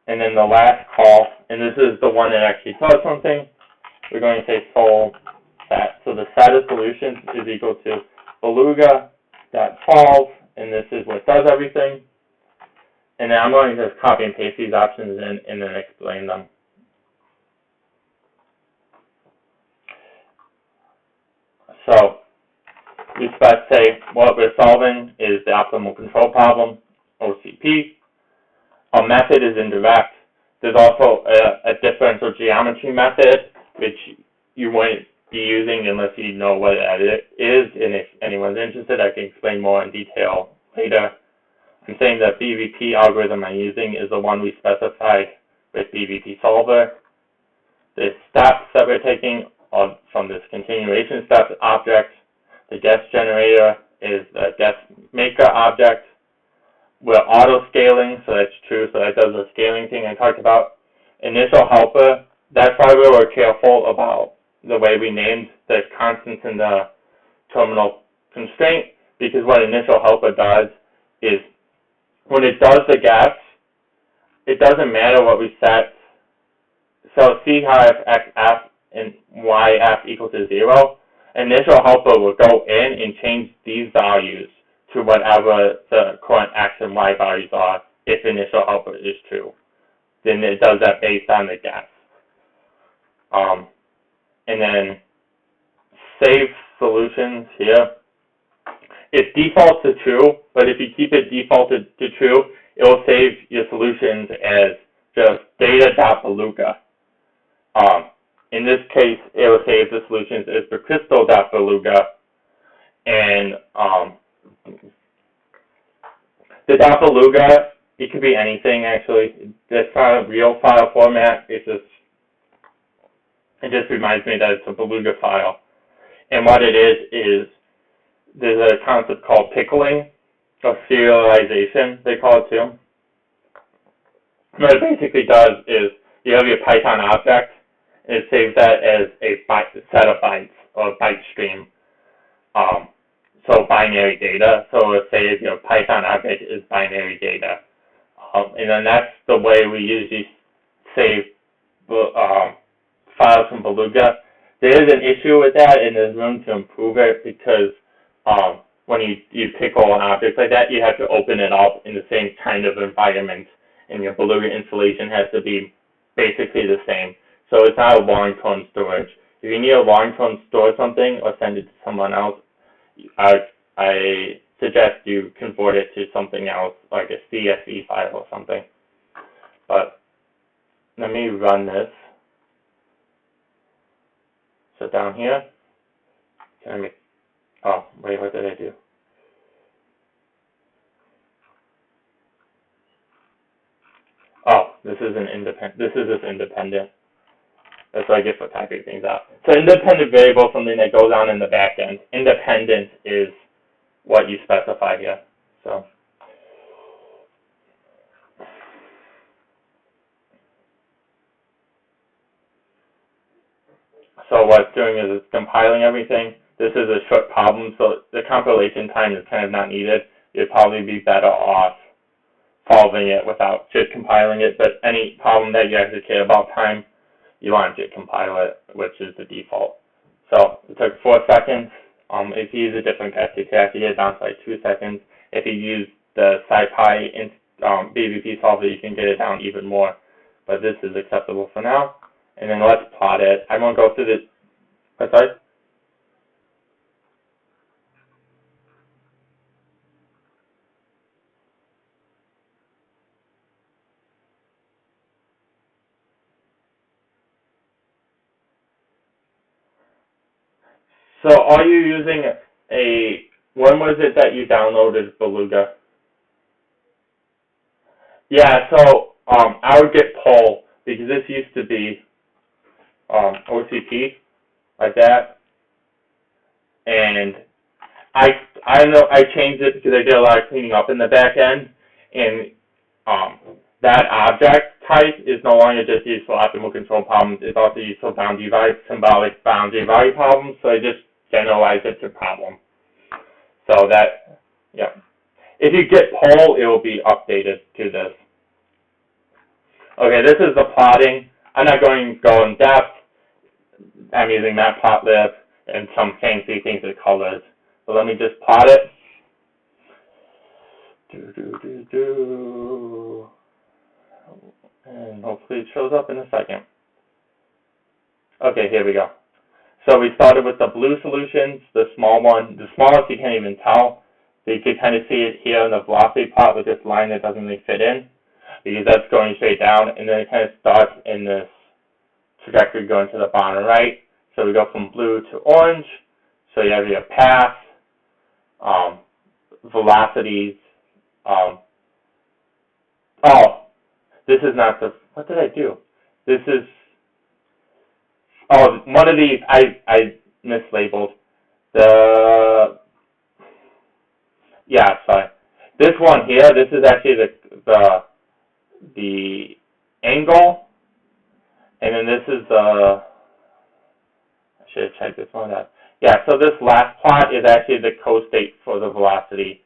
And then the last call, and this is the one that actually does something, we're going to say sol set. So the set of solutions is equal to beluga.solve, and this is what does everything. And then I'm going to just copy and paste these options in and then explain them. So we say what we're solving is the optimal control problem, OCP. Our method is indirect. There's also a differential geometry method, which you won't be using unless you know what it is, and if anyone's interested, I can explain more in detail later. I'm saying that BVP algorithm I'm using is the one we specified with BVP solver. The steps that we're taking are from this continuation steps object. The guess generator is the guess maker object. We're auto-scaling, so that's true, so that does the scaling thing I talked about. Initial helper, that's why we were careful about the way we named the constants in the terminal constraint, because what initial helper does is when it does the guess, it doesn't matter what we set. So see how if xf and yf equals to 0, initial helper will go in and change these values to whatever the current x and y values are if initial helper is true. Then it does that based on the guess. And then save solutions here. It defaults to true, but if you keep it defaulted to true, it will save your solutions as just data.beluga. In this case, it will save the solutions as the crystal.beluga. And the .beluga, it could be anything actually. That's not a real file format. It just reminds me that it's a Beluga file. And what it is there's a concept called pickling, or serialization, they call it too. What it basically does is you have your Python object, and it saves that as a set of bytes, or byte stream. So binary data. So let's say your Python object is binary data. And then that's the way we usually save files from Beluga. There is an issue with that, and there's room to improve it, because when you pickle an object like that, you have to open it up in the same kind of environment, and your Beluga installation has to be basically the same. So it's not a long-term storage. If you need a long-term store something or send it to someone else, I suggest you convert it to something else, like a CSV file or something. But let me run this. So down here, can I make, oh, wait, what did I do? Oh, this is just independent. That's what I get for typing things out. So independent variable is something that goes on in the back end. Independent is what you specify here. So what it's doing is it's compiling everything. This is a short problem, so the compilation time is kind of not needed. You'd probably be better off solving it without just compiling it. But any problem that you actually care about time, you want to compile it, which is the default. So it took 4 seconds. If you use a different guess, you can actually get it down to like 2 seconds. If you use the SciPy BVP solver, you can get it down even more. But this is acceptable for now. And then let's plot it. I won't go through this. Sorry? So are you using when was it that you downloaded Beluga? Yeah, so I would get poll, because this used to be OCP, like that. And I know I changed it because I did a lot of cleaning up in the back end, and that object type is no longer just used for optimal control problems. It's also used for symbolic boundary value problems. So I just generalized it to problem. So that, yeah. If you get poll, it will be updated to this. Okay, this is the plotting. I'm not going to go in depth. I'm using matplotlib and some fancy things with colors. So let me just plot it. And hopefully it shows up in a second. Okay, here we go. So we started with the blue solutions, the small one. The smallest you can't even tell. So you can kind of see it here in the velocity plot with this line that doesn't really fit in, because that's going straight down, and then it kind of starts in this trajectory going to the bottom right. So we go from blue to orange. So you have your path, velocities. Oh, this is not the. What did I do? This is. Oh, one of these I mislabeled. Yeah, sorry. This one here. This is actually the angle, and then this is I should have checked this one out. Yeah, so this last plot is actually the costate for the velocity.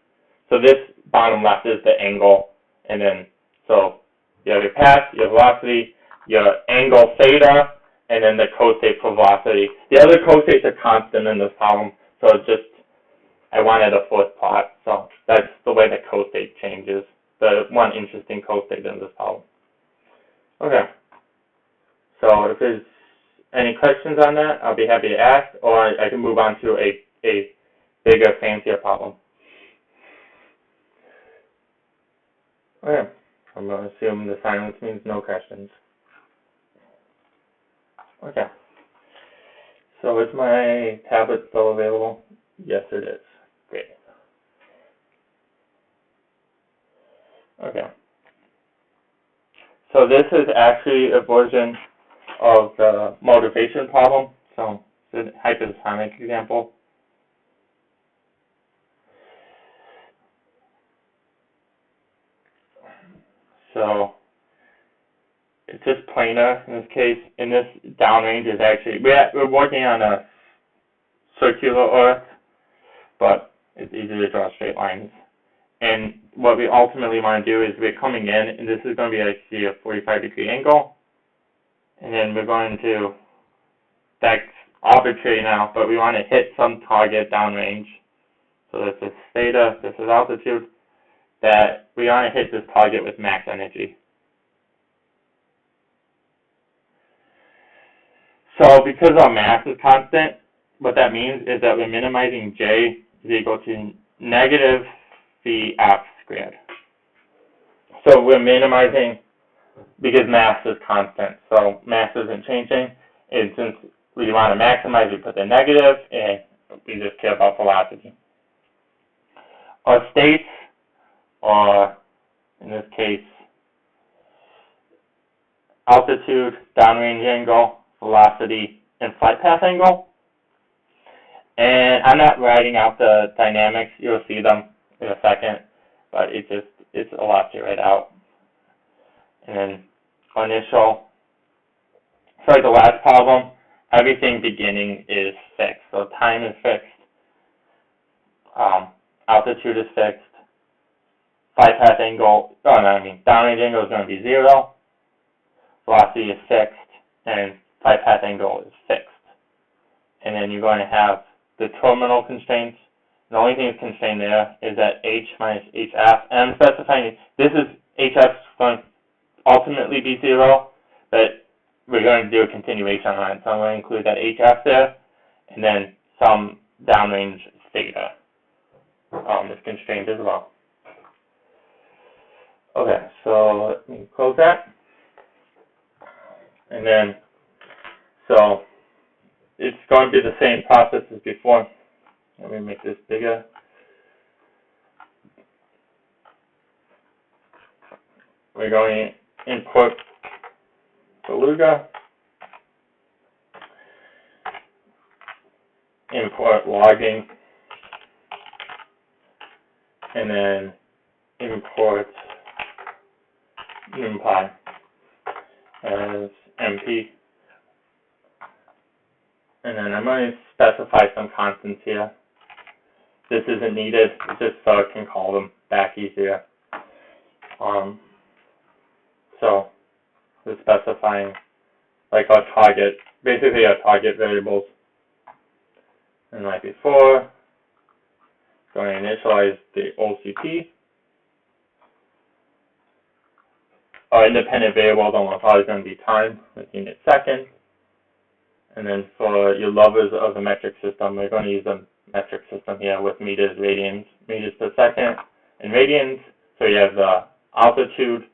So this bottom left is the angle, and then so you have your path, your velocity, your angle theta, and then the costate for velocity. The other costates are constant in this column, so it's just I wanted a fourth plot, so that's the way the costate changes. The one interesting costate in this column. Okay, so if there's any questions on that, I'll be happy to ask, or I can move on to a bigger, fancier problem. Okay, I'm going to assume the silence means no questions. Okay, so is my tablet still available? Yes, it is. Great. Okay. So this is actually a version of the motivation problem. So it's a hypersonic example. So it's just planar in this case. In this downrange is actually, we're working on a circular Earth, but it's easy to draw straight lines. And what we ultimately want to do is we're coming in, and this is going to be actually a 45-degree angle. And then we're going to, that's arbitrary now, but we want to hit some target downrange. So this is theta, this is altitude, that we want to hit this target with max energy. So because our mass is constant, what that means is that we're minimizing J is equal to negative Vf squared. So we're minimizing because mass is constant. So mass isn't changing. And since we want to maximize, we put the negative, and we just care about velocity. Our states are, in this case, altitude, downrange angle, velocity, and flight path angle. And I'm not writing out the dynamics. You'll see them in a second, but it's a lot to write out. And then initial, sorry, the last problem, everything beginning is fixed. So time is fixed, altitude is fixed, flight path angle, downrange angle is going to be 0, velocity is fixed, and flight path angle is fixed. And then you're going to have the terminal constraints. The only thing that's constrained there is that h minus hf, and I'm specifying this is hf is going to ultimately be 0, but we're going to do a continuation on it. So I'm going to include that hf there, and then some downrange theta is constrained as well. Okay, so let me close that. And then, so it's going to be the same process as before. Let me make this bigger. We're going to import Beluga, import logging, and then import NumPy as MP. And then I'm going to specify some constants here. This isn't needed, just so I can call them back easier. So we're specifying like our target, basically our target variables. And like before, going to initialize the OCP. Our independent variables almost always going to be time with unit second. And then for your lovers of the metric system, we're going to use a metric system here with meters, radians, meters per second, and radians. So you have the altitude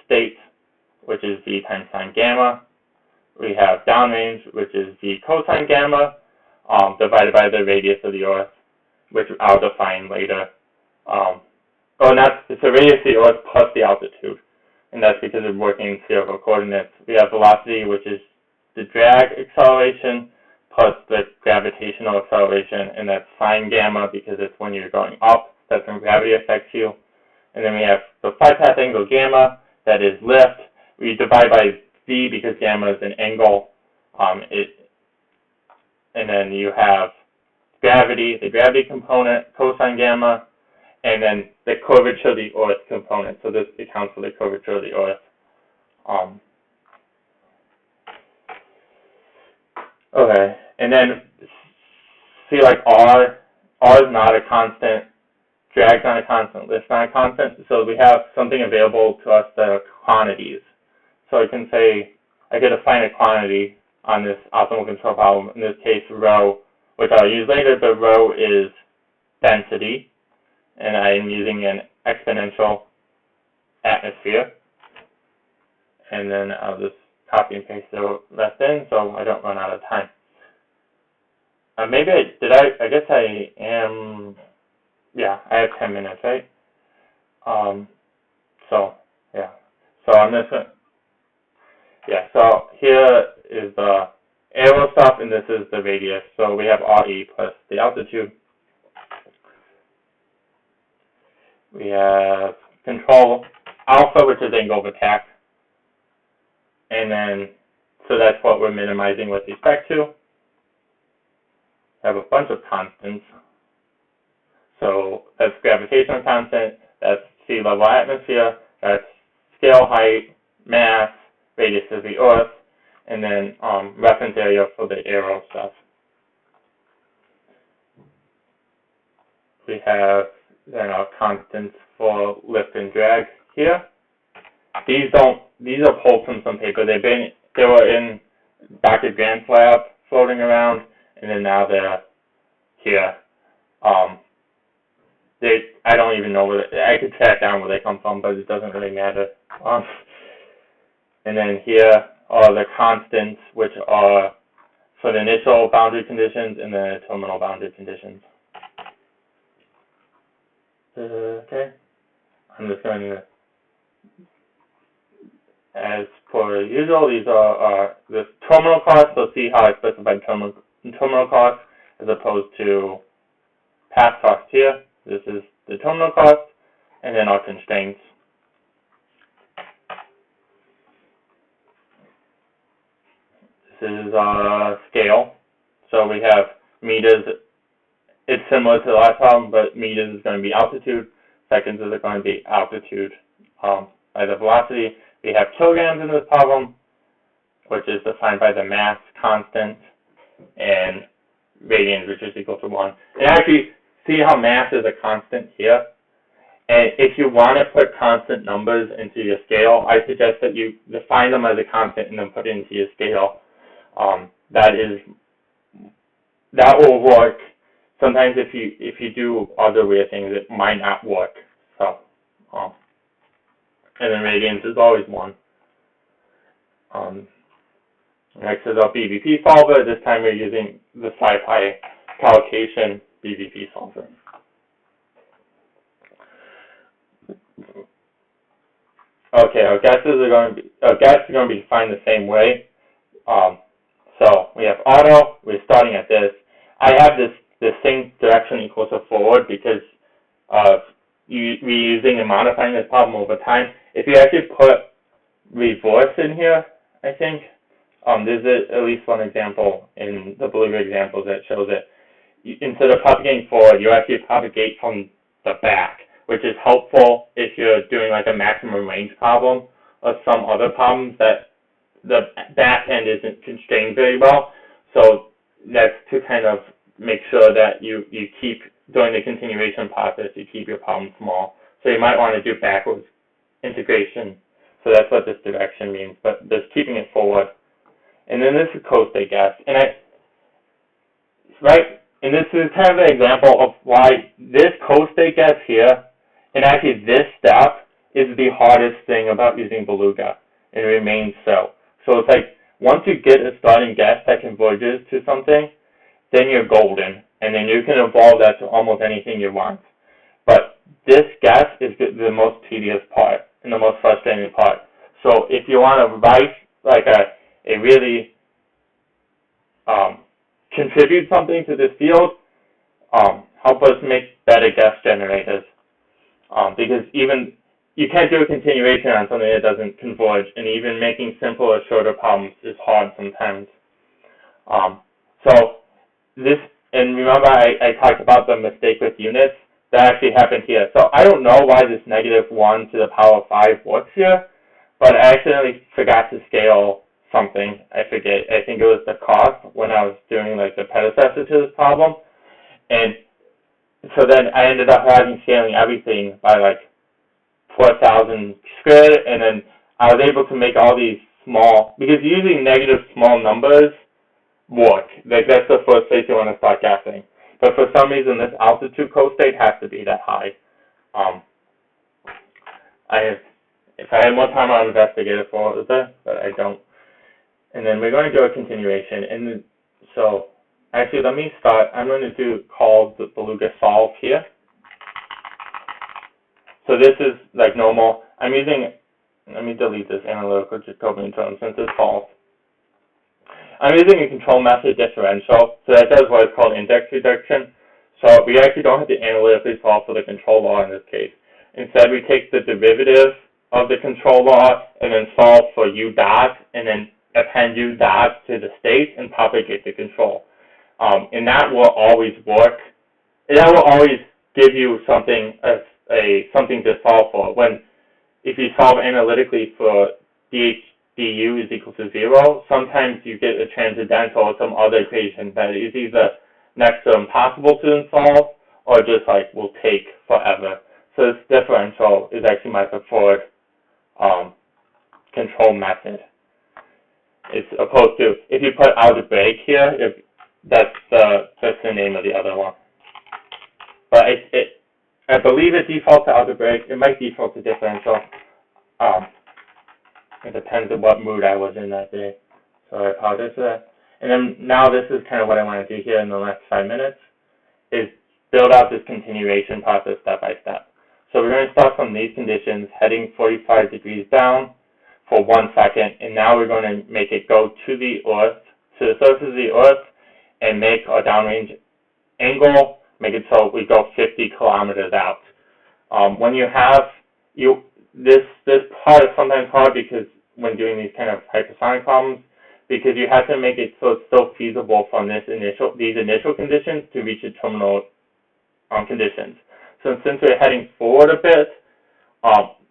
state, which is v times sine gamma. We have downrange, which is v cosine gamma, divided by the radius of the Earth, which I'll define later. It's the radius of the Earth plus the altitude, and that's because we're working in spherical coordinates. We have velocity, which is the drag acceleration plus the gravitational acceleration, and that's sine gamma because it's when you're going up, that's when gravity affects you. And then we have the flight path angle gamma, that is lift. We divide by v because gamma is an angle. And then you have gravity, the gravity component, cosine gamma, and then the curvature of the Earth component. So this accounts for the curvature of the Earth. Okay, and then see, like R is not a constant, drag's not a constant, lift's not a constant. So we have something available to us that are quantities. So I can say, I could define a quantity on this optimal control problem. In this case, rho, which I'll use later, but rho is density, and I'm using an exponential atmosphere. And then I'll just copy and paste the rest in so I don't run out of time. I guess I am, yeah, I have 10 minutes, right? So I'm just going to, so here is the arrow stuff, and this is the radius. So we have RE plus the altitude. We have control alpha, which is angle of attack. And then, so that's what we're minimizing with respect to. We have a bunch of constants. So that's gravitational constant, that's sea level atmosphere, that's scale height, mass, radius of the Earth, and then reference area for the arrow stuff. We have our constants for lift and drag here. These are pulled from some paper. They were in Dr. Grant's lab floating around, and then now they're here. I don't even know I could track down where they come from, but it doesn't really matter. And then here are the constants, which are for the initial boundary conditions and the terminal boundary conditions. Okay, I'm just going to, as per usual, these are the terminal costs. So see how I specified terminal costs as opposed to path costs here. This is the terminal cost, and then our constraints. This is our scale. So we have meters. It's similar to the last problem, but meters is going to be altitude. Seconds is going to be altitude by the velocity. We have kilograms in this problem, which is defined by the mass constant, and radians, which is equal to 1. And actually, see how mass is a constant here? And if you want to put constant numbers into your scale, I suggest that you define them as a constant and then put it into your scale. That will work. Sometimes if you do other weird things, it might not work. So, and then radians is always 1. Next is our BVP solver. This time we're using the SciPy collocation BVP solver. Okay, our guesses are going to be defined the same way. So we have auto. We're starting at this. I have this same direction equals to forward because of reusing and modifying this problem over time. If you actually put reverse in here, I think there's at least one example in the Beluga examples that shows it. Instead of propagating forward, you actually propagate from the back, which is helpful if you're doing like a maximum range problem or some other problems that the back end isn't constrained very well. So that's to kind of make sure that you keep, during the continuation process, you keep your problem small. So you might want to do backwards integration. So that's what this direction means, but just keeping it forward. and then this is co-state gas. And and this is kind of an example of why this co-state gas here, and actually this step, is the hardest thing about using Beluga, and it remains so. So it's like, once you get a starting gas that converges to something, then you're golden, and then you can evolve that to almost anything you want. But this gas is the most tedious part, and the most frustrating part. So if you want to write like a really contribute something to this field, help us make better gas generators. Because even you can't do a continuation on something that doesn't converge, and even making simpler, shorter problems is hard sometimes. So this, and remember I talked about the mistake with units. That actually happened here. So I don't know why this -1 to the power of 5 works here, but I accidentally forgot to scale something. I forget. I think it was the cost when I was doing like the predecessor to this problem. And so then I ended up having scaling everything by like 4,000 squared, and then I was able to make all these small, because usually negative small numbers work. Like that's the first place you want to start guessing. But for some reason, this altitude co-state has to be that high. If I had more time, I would investigate it further, but I don't. And then we're going to do a continuation. And so, actually, let me start. I'm going to call the Beluga solve here. So this is like normal. I'm using, let me delete this analytical Jacobian term since it's false. I'm using a control method differential, so that does what is called index reduction. So we actually don't have to analytically solve for the control law in this case. Instead, we take the derivative of the control law and then solve for u dot, and then append u dot to the state and propagate the control. And that will always work. And that will always give you something something to solve for. If you solve analytically for du is equal to 0, sometimes you get a transcendental or some other equation that is either next to impossible to solve or just like will take forever. So this differential is actually my preferred control method. It's opposed to, if you put algebraic here, that's the name of the other one. But I believe it defaults to algebraic. It might default to differential. It depends on what mood I was in that day. So I apologize for that. And then now this is kind of what I want to do here in the next 5 minutes, is build out this continuation process step by step. So we're going to start from these conditions, heading 45 degrees down for 1 second, and now we're going to make it go to the Earth, to the surface of the Earth, and make our downrange angle, make it so we go 50 kilometers out. When you have, this part is sometimes hard because when doing these kind of hypersonic problems, because you have to make it so it's still feasible from these initial conditions to reach the terminal conditions. So since we're heading forward a bit,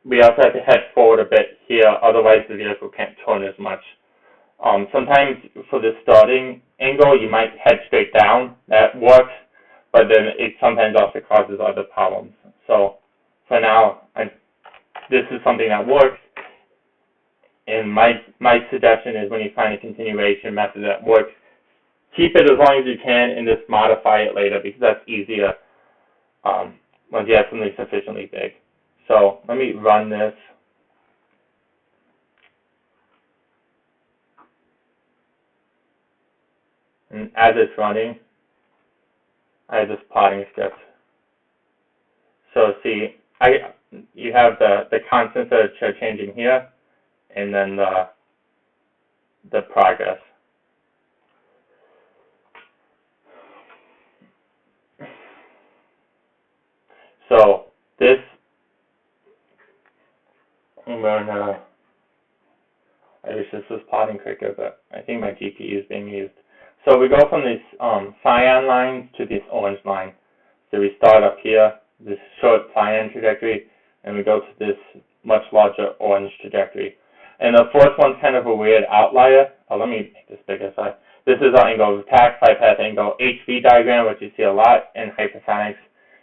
we also have to head forward a bit here, otherwise the vehicle can't turn as much. Sometimes for the starting angle, you might head straight down. That works, but then it sometimes also causes other problems. So for now, this is something that works. And my suggestion is when you find a continuation method that works, keep it as long as you can and just modify it later, because that's easier once you have something sufficiently big. So let me run this. And as it's running, I have this plotting script. So see, you have the constants that are changing here, and then the progress. So this, I'm going to, I wish this was plotting quicker, but I think my GPU is being used. So we go from these cyan lines to this orange line. So we start up here, this short cyan trajectory, and we go to this much larger orange trajectory. And the fourth one's kind of a weird outlier. Oh, let me make this bigger. Sorry. This is our angle of attack, 5-path angle, HV diagram, which you see a lot in hypersonics,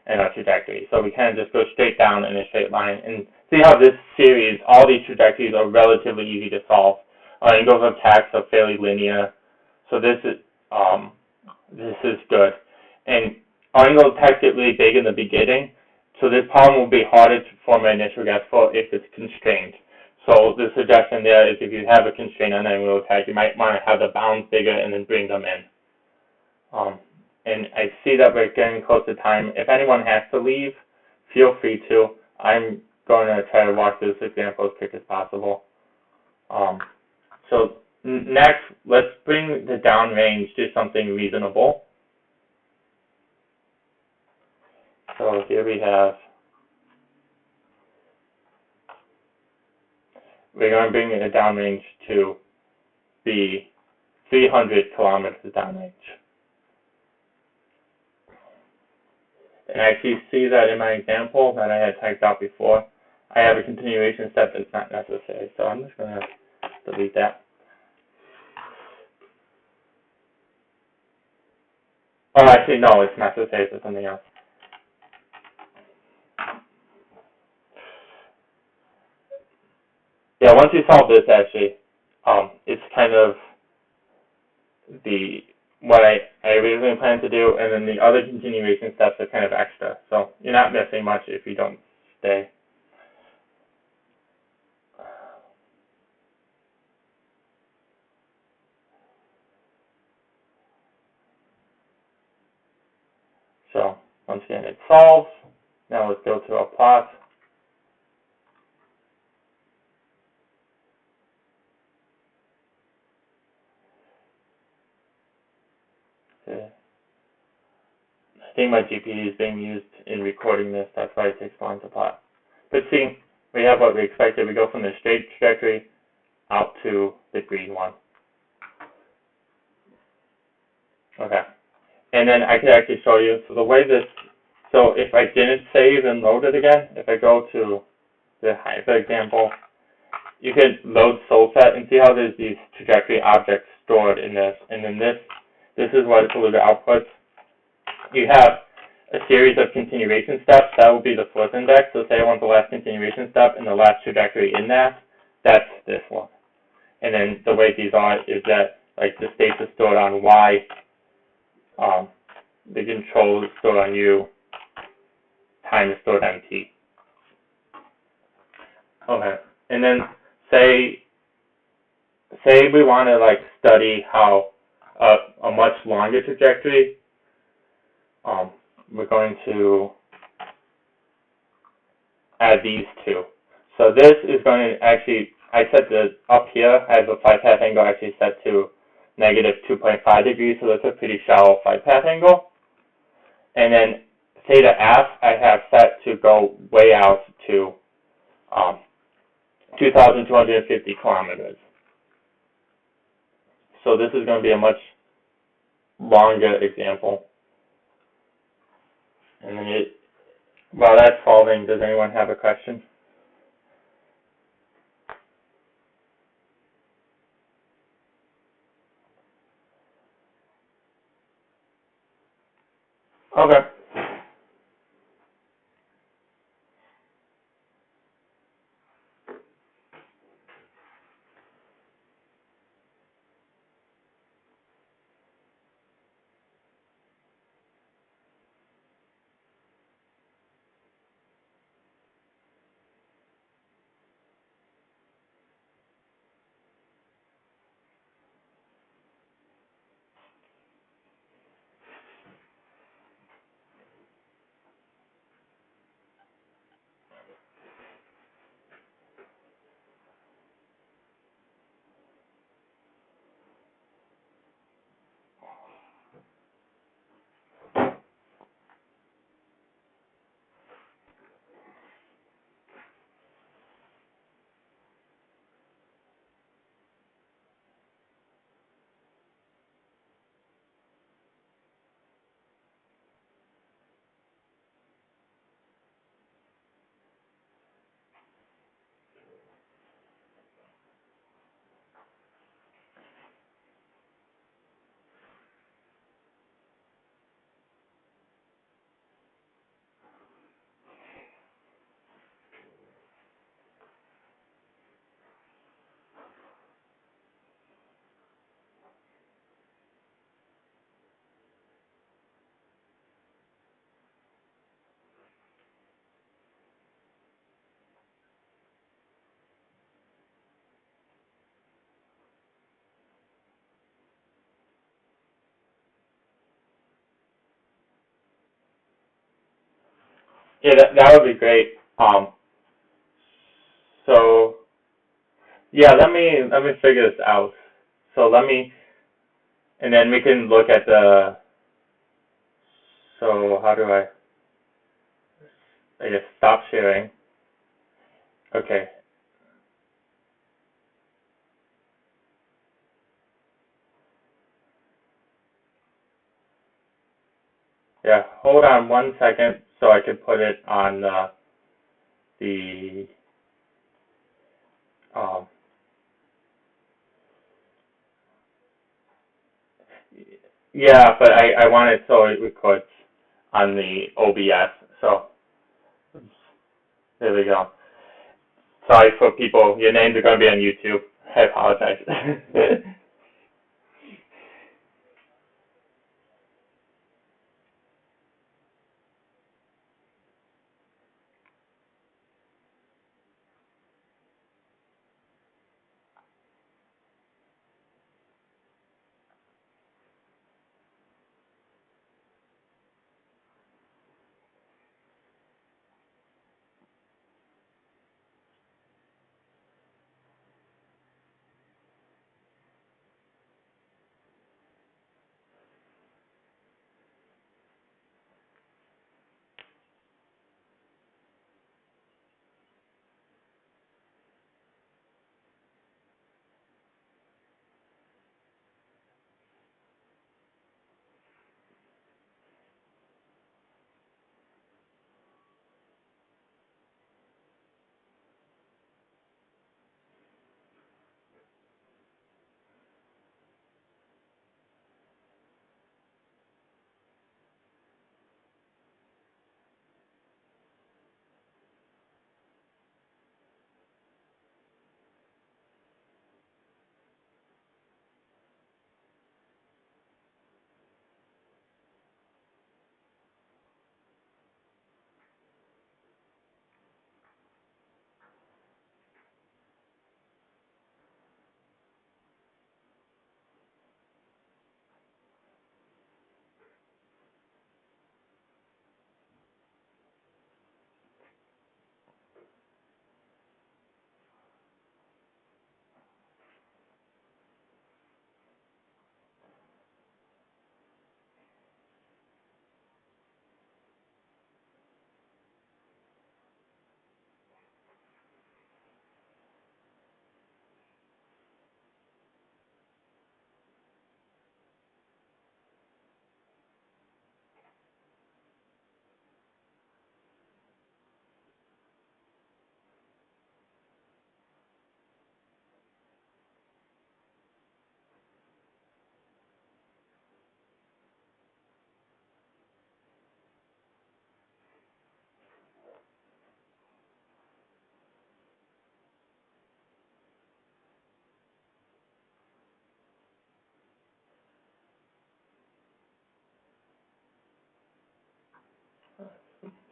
and our trajectory. So we kind of just go straight down in a straight line. And see how this series, all these trajectories are relatively easy to solve. angles of attack are fairly linear, so this is good. And angle of attack get really big in the beginning, so this problem will be harder to form an initial guess for if it's constrained. So the suggestion there is if you have a constraint on angle of attack, you might want to have the bounds bigger and then bring them in. And I see that we're getting close to time. If anyone has to leave, feel free to. I'm going to try to walk through this example as quick as possible. So next, let's bring the downrange to something reasonable. So here we're going to bring the downrange to be 300 kilometers downrange. And I actually see that in my example that I had typed out before. I have a continuation step that's not necessary, so I'm just going to delete that. Oh, actually, no, it's necessary for something else. Yeah, once you solve this, actually, it's kind of what I originally planned to do, and then the other continuation steps are kind of extra. So you're not missing much if you don't stay. So once again, it solves. Now let's go to our plot. I think my GPU is being used in recording this. That's why it takes long to plot. But see, we have what we expected. We go from the straight trajectory out to the green one. Okay. And then I can actually show you. So the way this, so if I didn't save and load it again, if I go to the hyper example, you can load SolSet and see how there's these trajectory objects stored in this. And then this is what Beluga outputs. You have a series of continuation steps. That will be the fourth index. So say I want the last continuation step and the last trajectory in that. That's this one. And then the way these are is that like the states are stored on Y. The control is stored on U. Time is stored on T. Okay. And then say we want to like study how a much longer trajectory. We're going to add these two. So this is going to actually, I set the up here, I have a flight path angle actually set to negative 2.5 degrees, so that's a pretty shallow flight path angle. And then theta F I have set to go way out to 2,250 kilometers. So this is going to be a much longer example. And then while that's solving, does anyone have a question? Okay. Yeah, that would be great. So yeah, let me figure this out. So and then we can look at so how do I guess stop sharing. Okay. Yeah, hold on 1 second so I can put it on the um yeah, but I want it so it records on the OBS. So there we go. Sorry for people. Your names are going to be on YouTube. I apologize.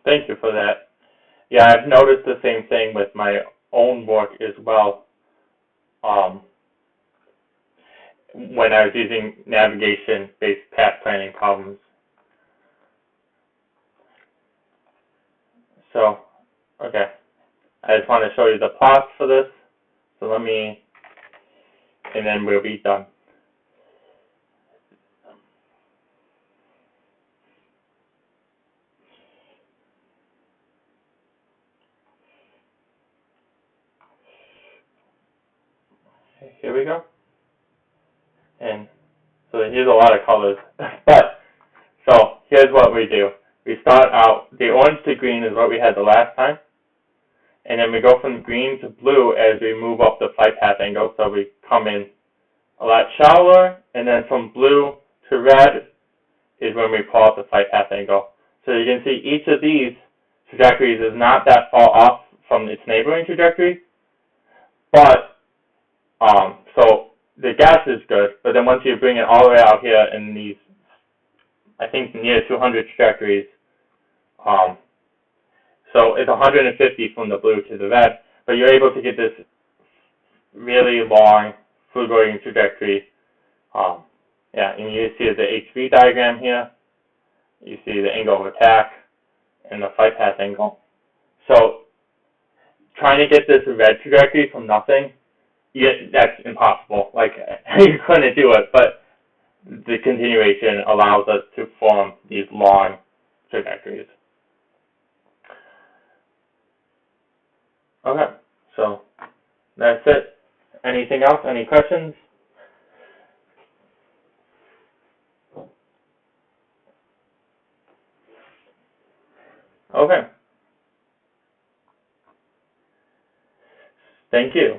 Thank you for that. Yeah, I've noticed the same thing with my own work as well. Um, when I was using navigation-based path planning problems. So, okay, I just want to show you the plots for this. So and then we'll be done. Here we go. And so here's a lot of colors. But, so here's what we do. We start out, the orange to green is what we had the last time. And then we go from green to blue as we move up the flight path angle. So we come in a lot shallower, and then from blue to red is when we pull out the flight path angle. So you can see each of these trajectories is not that far off from its neighboring trajectory, but so the gas is good, but then once you bring it all the way out here in these, I think near 200 trajectories, um, so it's 150 from the blue to the red, but you're able to get this really long fluid going trajectory. Yeah, and you see the HV diagram here. You see the angle of attack, and the flight path angle. So trying to get this red trajectory from nothing, that's impossible. Like, you couldn't do it, but the continuation allows us to form these long trajectories. Okay, so that's it. Anything else? Any questions? Okay. Thank you.